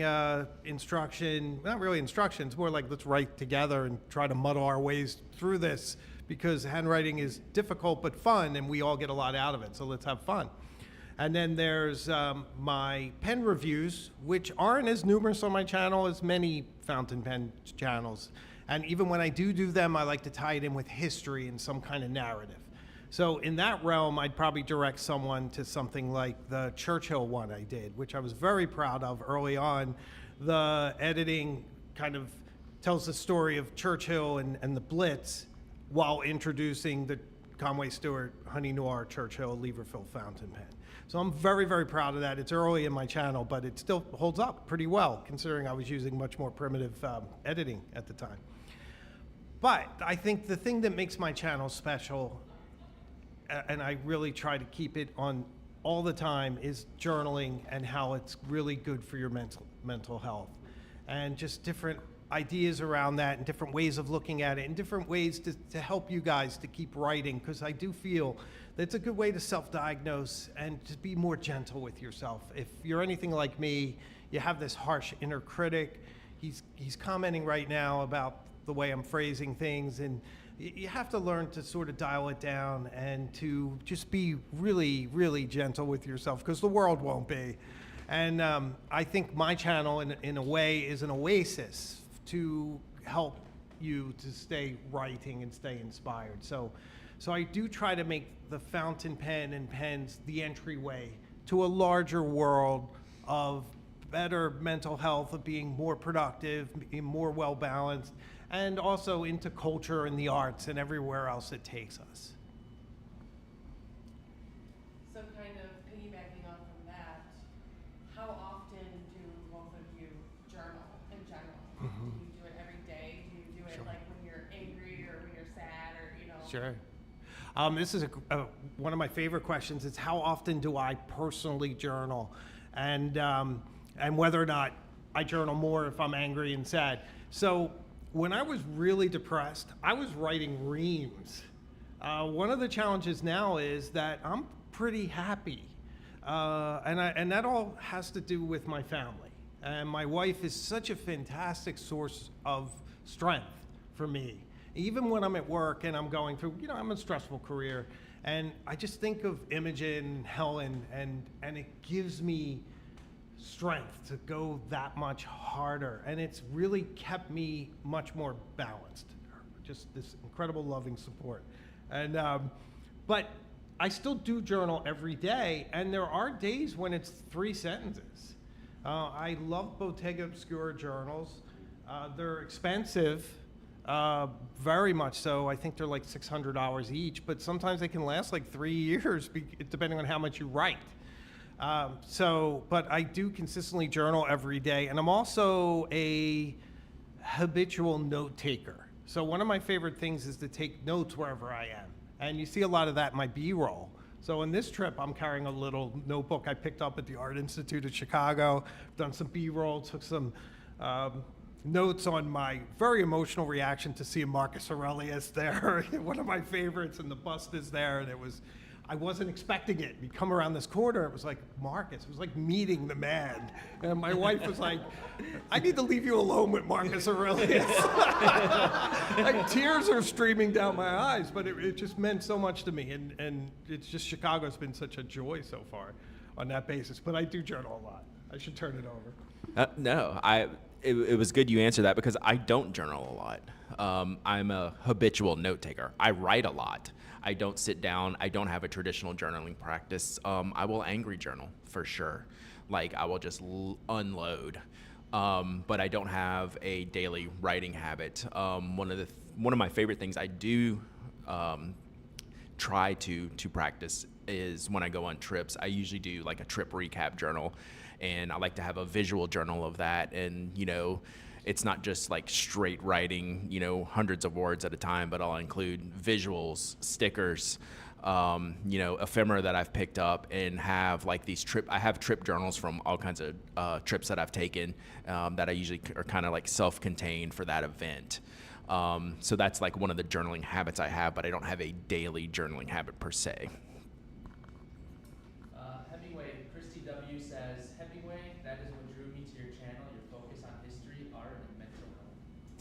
instruction, not really instructions, more like let's write together and try to muddle our ways through this, because handwriting is difficult but fun and we all get a lot out of it, so let's have fun. And then there's my pen reviews, which aren't as numerous on my channel as many fountain pen channels. And even when I do them, I like to tie it in with history and some kind of narrative. So in that realm, I'd probably direct someone to something like the Churchill one I did, which I was very proud of early on. The editing kind of tells the story of Churchill and the Blitz while introducing the Conway Stewart Honey Noir Churchill Leverfill fountain pen. So I'm very, very proud of that. It's early in my channel, but it still holds up pretty well, considering I was using much more primitive editing at the time. But I think the thing that makes my channel special, and I really try to keep it on all the time, is journaling and how it's really good for your mental health. And just different ideas around that and different ways of looking at it and different ways to help you guys to keep writing, because I do feel that it's a good way to self-diagnose and to be more gentle with yourself. If you're anything like me, you have this harsh inner critic. He's commenting right now about the way I'm phrasing things, and you have to learn to sort of dial it down and to just be really, really gentle with yourself, because the world won't be. And I think my channel, in a way, is an oasis to help you to stay writing and stay inspired. So I do try to make the fountain pen and pens the entryway to a larger world of better mental health, of being more productive, being more well-balanced, and also into culture and the arts and everywhere else it takes us. So kind of piggybacking off from that, how often do both of you journal in general? Do you do it every day? Do you do it like when you're angry or when you're sad, or, you know? Sure. This is one of my favorite questions. It's how often do I personally journal, and whether or not I journal more if I'm angry and sad. So when I was really depressed, I was writing reams. One of the challenges now is that I'm pretty happy, and that all has to do with my family. And my wife is such a fantastic source of strength for me. Even when I'm at work and I'm going through, I'm in a stressful career, and I just think of Imogen, Helen, and it gives me strength to go that much harder, and it's really kept me much more balanced. Just this incredible loving support. And but I still do journal every day, and there are days when it's 3 sentences. I love Bottega Obscura journals. They're expensive, very much so. I think they're like $600 each, but sometimes they can last like 3 years, depending on how much you write. But I do consistently journal every day, and I'm also a habitual note taker. So one of my favorite things is to take notes wherever I am, and you see a lot of that in my B-roll. So in this trip, I'm carrying a little notebook I picked up at the Art Institute of Chicago. Done some B-roll, took some notes on my very emotional reaction to seeing Marcus Aurelius there, one of my favorites, and the bust is there, and I wasn't expecting it. We come around this corner, it was like Marcus. It was like meeting the man. And my wife was like, I need to leave you alone with Marcus Aurelius. Like tears are streaming down my eyes, but it just meant so much to me. And it's just, Chicago's been such a joy so far on that basis. But I do journal a lot. I should turn it over. No, it was good you answered that, because I don't journal a lot. I'm a habitual note taker. I write a lot. I don't sit down. I don't have a traditional journaling practice. I will angry journal for sure. Like I will just unload. But I don't have a daily writing habit. One of my favorite things I do try to practice is when I go on trips. I usually do like a trip recap journal, and I like to have a visual journal of that. And it's not just like straight writing, hundreds of words at a time, but I'll include visuals, stickers, ephemera that I've picked up, and have like I have trip journals from all kinds of trips that I've taken that I usually are kind of like self-contained for that event. So that's like one of the journaling habits I have, but I don't have a daily journaling habit per se. Hemingway, Christy W. says, Hemingway, that is what drew me to your channel, your focus on history, art, and mental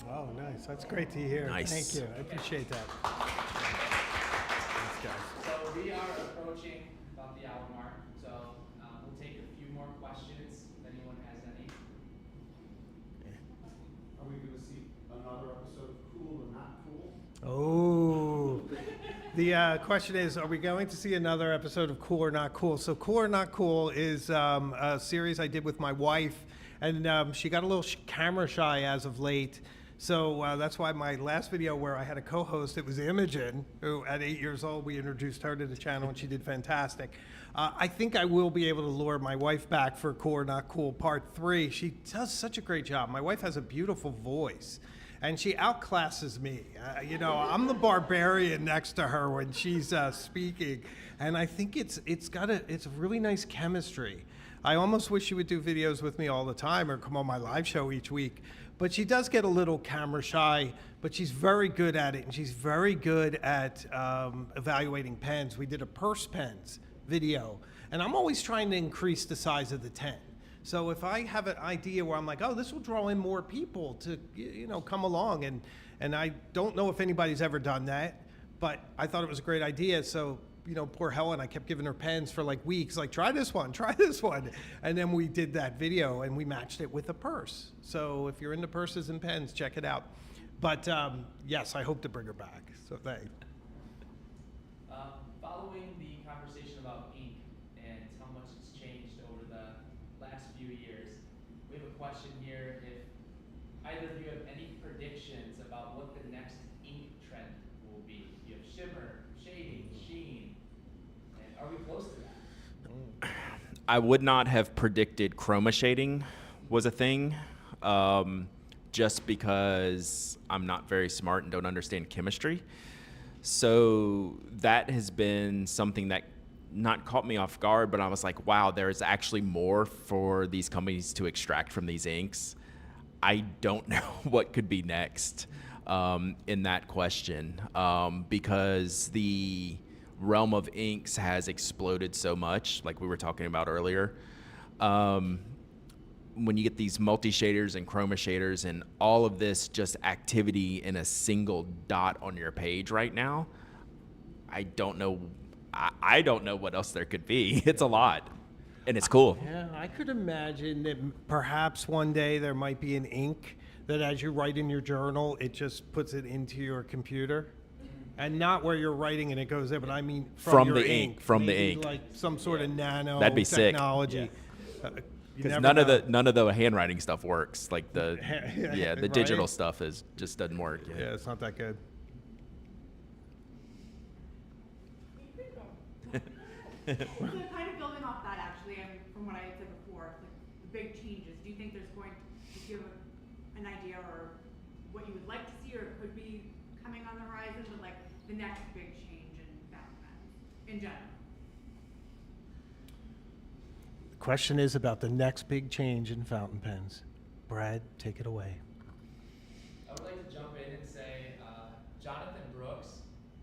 health. Oh, nice. That's great to hear. Nice. Thank you. I appreciate that. Thanks, guys. So we are approaching about the hour mark, so we'll take a few more questions if anyone has any. Are we gonna see another episode of Cool or Not Cool? Oh, the question is, are we going to see another episode of Cool or Not Cool? So Cool or Not Cool is a series I did with my wife, and she got a little camera shy as of late. So that's why my last video where I had a co-host, it was Imogen, who at 8 years old, we introduced her to the channel and she did fantastic. I think I will be able to lure my wife back for Cool or Not Cool Part 3. She does such a great job. My wife has a beautiful voice and she outclasses me. I'm the barbarian next to her when she's speaking. And I think it's a really nice chemistry. I almost wish she would do videos with me all the time or come on my live show each week. But she does get a little camera shy, but she's very good at it, and she's very good at evaluating pens. We did a purse pens video, and I'm always trying to increase the size of the 10. So if I have an idea where I'm like, oh, this will draw in more people to come along, and I don't know if anybody's ever done that, but I thought it was a great idea. So poor Helen, I kept giving her pens for like weeks, like, try this one. And then we did that video and we matched it with a purse. So if you're into purses and pens, check it out. But yes, I hope to bring her back. So thanks. Following the conversation about ink and how much it's changed over the last few years, we have a question here if either of you have any predictions about what the next ink trend will be. You have shimmer, shading, sheen, and are we close to that? I would not have predicted chroma shading was a thing, just because I'm not very smart and don't understand chemistry. So that has been something that not caught me off guard, but I was like, wow, there's actually more for these companies to extract from these inks. I don't know what could be next in that question, because the realm of inks has exploded so much, like we were talking about earlier. When you get these multi-shaders and chroma shaders and all of this just activity in a single dot on your page right now, I don't know what else there could be. It's a lot, and it's cool. Yeah, I could imagine that perhaps one day there might be an ink that as you write in your journal, it just puts it into your computer. And not where you're writing and it goes there, but I mean from your the ink. From the Maybe ink. like some sort of nano That'd be sick. technology. Because none of the handwriting stuff works. Like the Right? digital stuff just doesn't work. Yeah, it's not that good. So kind of building off that, actually, from what I had said before, like the big changes, do you think there's going to give an idea or what you would like to see or could be coming on the horizon, but like the next big change in fountain pens in general? The question is about the next big change in fountain pens. Brad, take it away. I would like to jump in and say Jonathan Brooks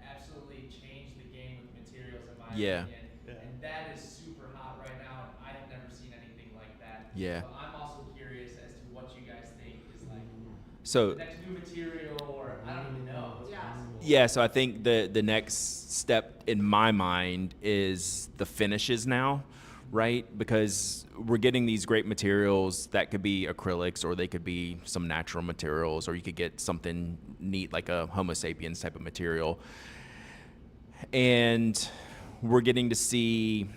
absolutely changed the game with materials in my opinion. And that is super hot right now, and I have never seen anything like that. Yeah. So I'm also curious as to what you guys think is like So the next new material, or I don't even know what's possible. yeah, so I think the next step in my mind is the finishes now, right? Because we're getting these great materials that could be acrylics, or they could be some natural materials, or you could get something neat like a Homo sapiens type of material. And we're getting to see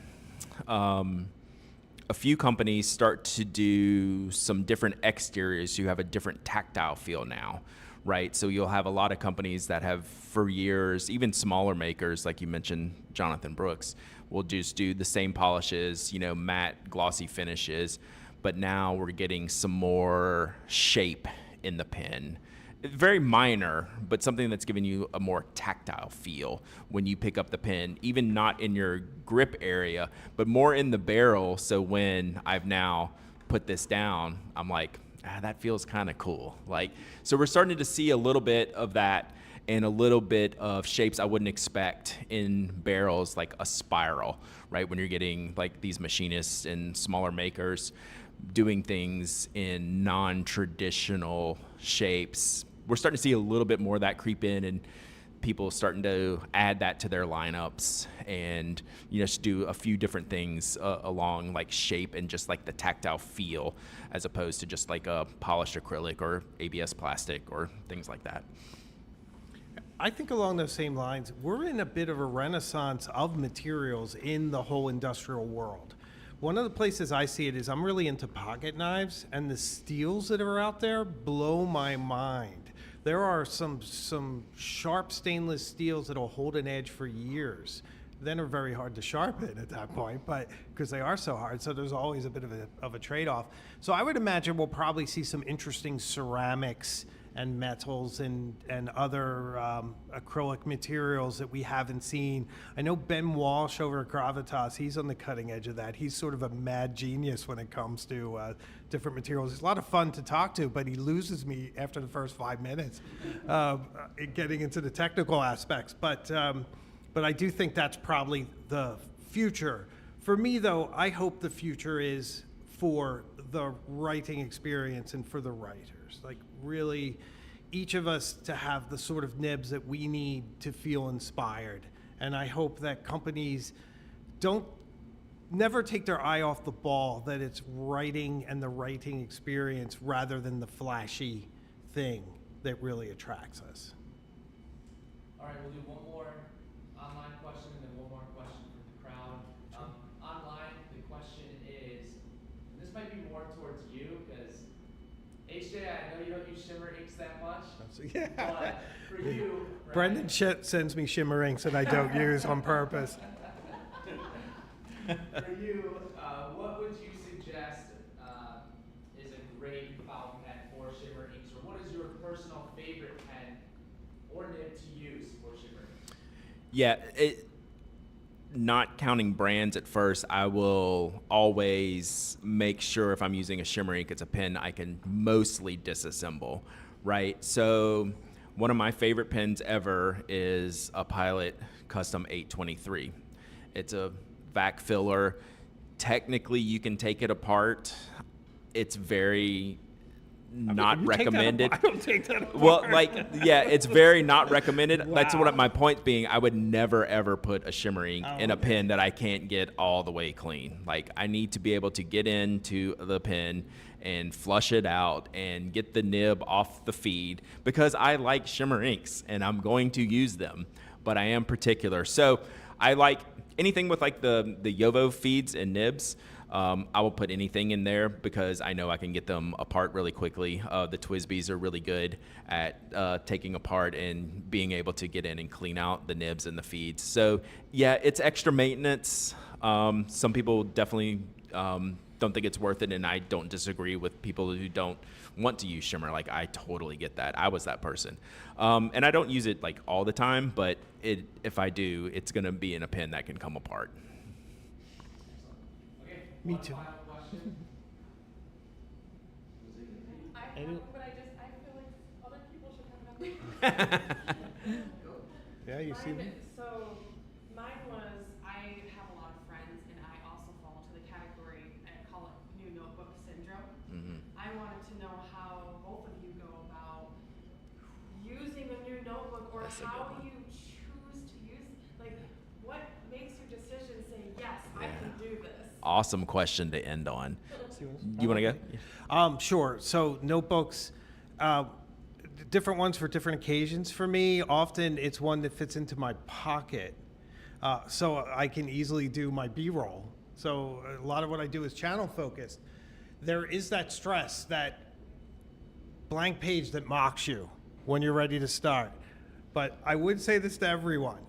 a few companies start to do some different exteriors. You have a different tactile feel now, right? So you'll have a lot of companies that have for years, even smaller makers, like you mentioned, Jonathan Brooks, will just do the same polishes, matte, glossy finishes. But now we're getting some more shape in the pen. Very minor, but something that's giving you a more tactile feel when you pick up the pen, even not in your grip area, but more in the barrel. So when I've now put this down, I'm like, that feels kind of cool. Like, so we're starting to see a little bit of that and a little bit of shapes I wouldn't expect in barrels, like a spiral, right? When you're getting like these machinists and smaller makers doing things in non-traditional shapes. We're starting to see a little bit more of that creep in, and people starting to add that to their lineups and, you know, just do a few different things along like shape and just like the tactile feel, as opposed to just like a polished acrylic or ABS plastic or things like that. I think along those same lines, we're in a bit of a renaissance of materials in the whole industrial world. One of the places I see it is I'm really into pocket knives, and the steels that are out there blow my mind. There are some sharp stainless steels that'll hold an edge for years. Then are very hard to sharpen at that point, but because they are so hard, so there's always a bit of a trade-off. So I would imagine we'll probably see some interesting ceramics and metals and other acrylic materials that we haven't seen. I know Ben Walsh over at Gravitas, he's on the cutting edge of that. He's sort of a mad genius when it comes to different materials. It's a lot of fun to talk to, but he loses me after the first 5 minutes getting into the technical aspects. But I do think that's probably the future. For me, though, I hope the future is for the writing experience and for the writers. Like, really, each of us to have the sort of nibs that we need to feel inspired. And I hope that companies never take their eye off the ball, that it's writing and the writing experience rather than the flashy thing that really attracts us. All right, we'll do one more online question and then one more question from the crowd. Online, the question is, and this might be more towards you, because HJ, I know you don't use Shimmer inks that much, Yeah. but for you, right? Brendan sends me Shimmer inks that I don't use on purpose. For you, what would you suggest is a great fountain pen for Shimmer inks, or what is your personal favorite pen or nib to use for Shimmer inks? Yeah, not counting brands at first, I will always make sure if I'm using a Shimmer ink, it's a pen I can mostly disassemble, right? So one of my favorite pens ever is a Pilot Custom 823. It's a vac filler. Technically, you can take it apart. It's very not recommended. I don't take that apart. Well, like, yeah, it's very not recommended. Wow. That's what my point being. I would never ever put a Shimmer ink in a pen that I can't get all the way clean. Like, I need to be able to get into the pen and flush it out and get the nib off the feed, because I like Shimmer inks and I'm going to use them, but I am particular. So I like anything with like the Yovo feeds and nibs. I will put anything in there because I know I can get them apart really quickly. The TWSBIs are really good at taking apart and being able to get in and clean out the nibs and the feeds. So yeah, it's extra maintenance. Some people definitely don't think it's worth it, and I don't disagree with people who don't want to use Shimmer. Like, I totally get that. I was that person. And I don't use it like all the time, but if I do, it's gonna be in a pen that can come apart. Me too. I have one, but I feel like other people should have another. Yeah, you see me? So mine was, I have a lot of friends, and I also fall to the category, I call it new notebook syndrome. Mm-hmm. I wanted to know how both of you go about using a new notebook, or That's a how good one. you choose to use, like, what makes your decision say, yes, I can do this? Awesome question to end on. You want to go? Sure. So notebooks, different ones for different occasions for me. Often it's one that fits into my pocket, so I can easily do my B-roll. So a lot of what I do is channel focused. There is that stress, that blank page that mocks you when you're ready to start. But I would say this to everyone.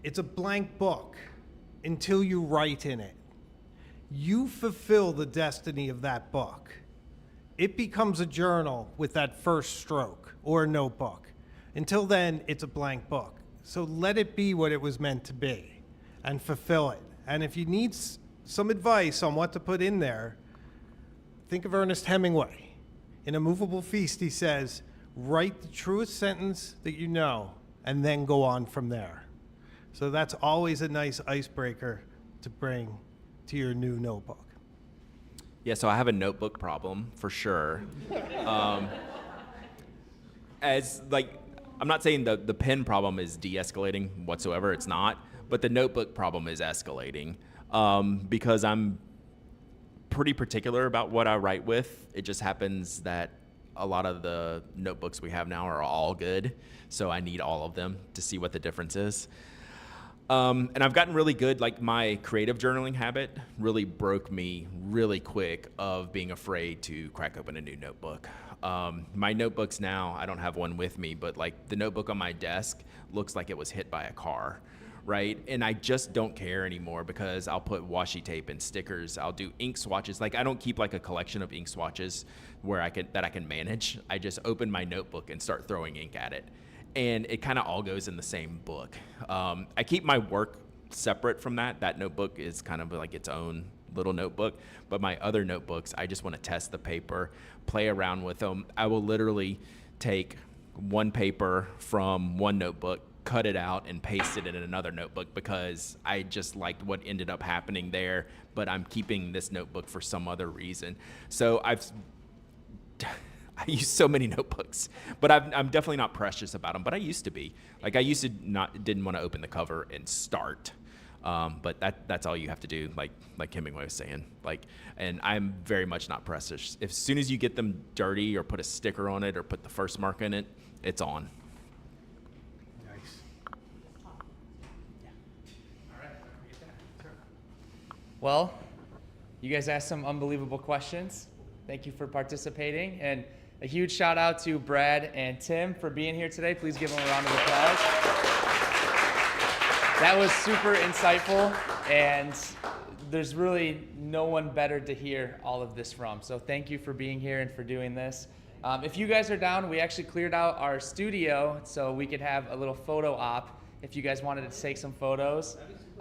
It's a blank book until you write in it. You fulfill the destiny of that book. it becomes a journal with that first stroke or a notebook. Until then, it's a blank book. So let it be what it was meant to be and fulfill it. And if you need some advice on what to put in there, think of Ernest Hemingway. In A Movable Feast, he says, write the truest sentence that you know and then go on from there. So that's always a nice icebreaker to bring to your new notebook. Yeah, so I have a notebook problem for sure. I'm not saying the pen problem is de-escalating whatsoever. It's not, but the notebook problem is escalating because I'm pretty particular about what I write with. It just happens that a lot of the notebooks we have now are all good, so I need all of them to see what the difference is. And I've gotten really good, like my creative journaling habit really broke me really quick of being afraid to crack open a new notebook. My notebooks now, I don't have one with me, but like the notebook on my desk looks like it was hit by a car, right? And I just don't care anymore because I'll put washi tape and stickers. I'll do ink swatches. Like I don't keep like a collection of ink swatches where I can manage. I just open my notebook and start throwing ink at it. And it kind of all goes in the same book. I keep my work separate from that. That notebook is kind of like its own little notebook. But my other notebooks, I just want to test the paper, play around with them. I will literally take one paper from one notebook, cut it out, and paste it in another notebook because I just liked what ended up happening there. But I'm keeping this notebook for some other reason. So I use so many notebooks, but I'm definitely not precious about them. But I used to be. Like I used to didn't want to open the cover and start. But that's all you have to do. Like Hemingway was saying. And I'm very much not precious. As soon as you get them dirty or put a sticker on it or put the first mark in it, it's on. Nice. Well, you guys asked some unbelievable questions. Thank you for participating. And a huge shout out to Brad and Tim for being here today. Please give them a round of applause. That was super insightful, and there's really no one better to hear all of this from. So thank you for being here and for doing this. If you guys are down, we actually cleared out our studio so we could have a little photo op if you guys wanted to take some photos.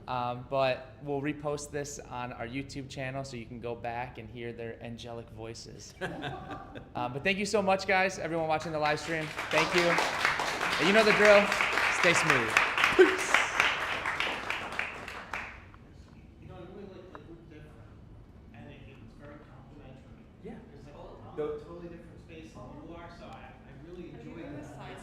But we'll repost this on our YouTube channel so you can go back and hear their angelic voices. But thank you so much, guys, everyone watching the live stream. Thank you. And you know the drill. Stay smooth. Peace. You know, I really like we're different, and it's very complimentary. Yeah. It's like a totally different space than you are, so I really Have you enjoy been that. this side?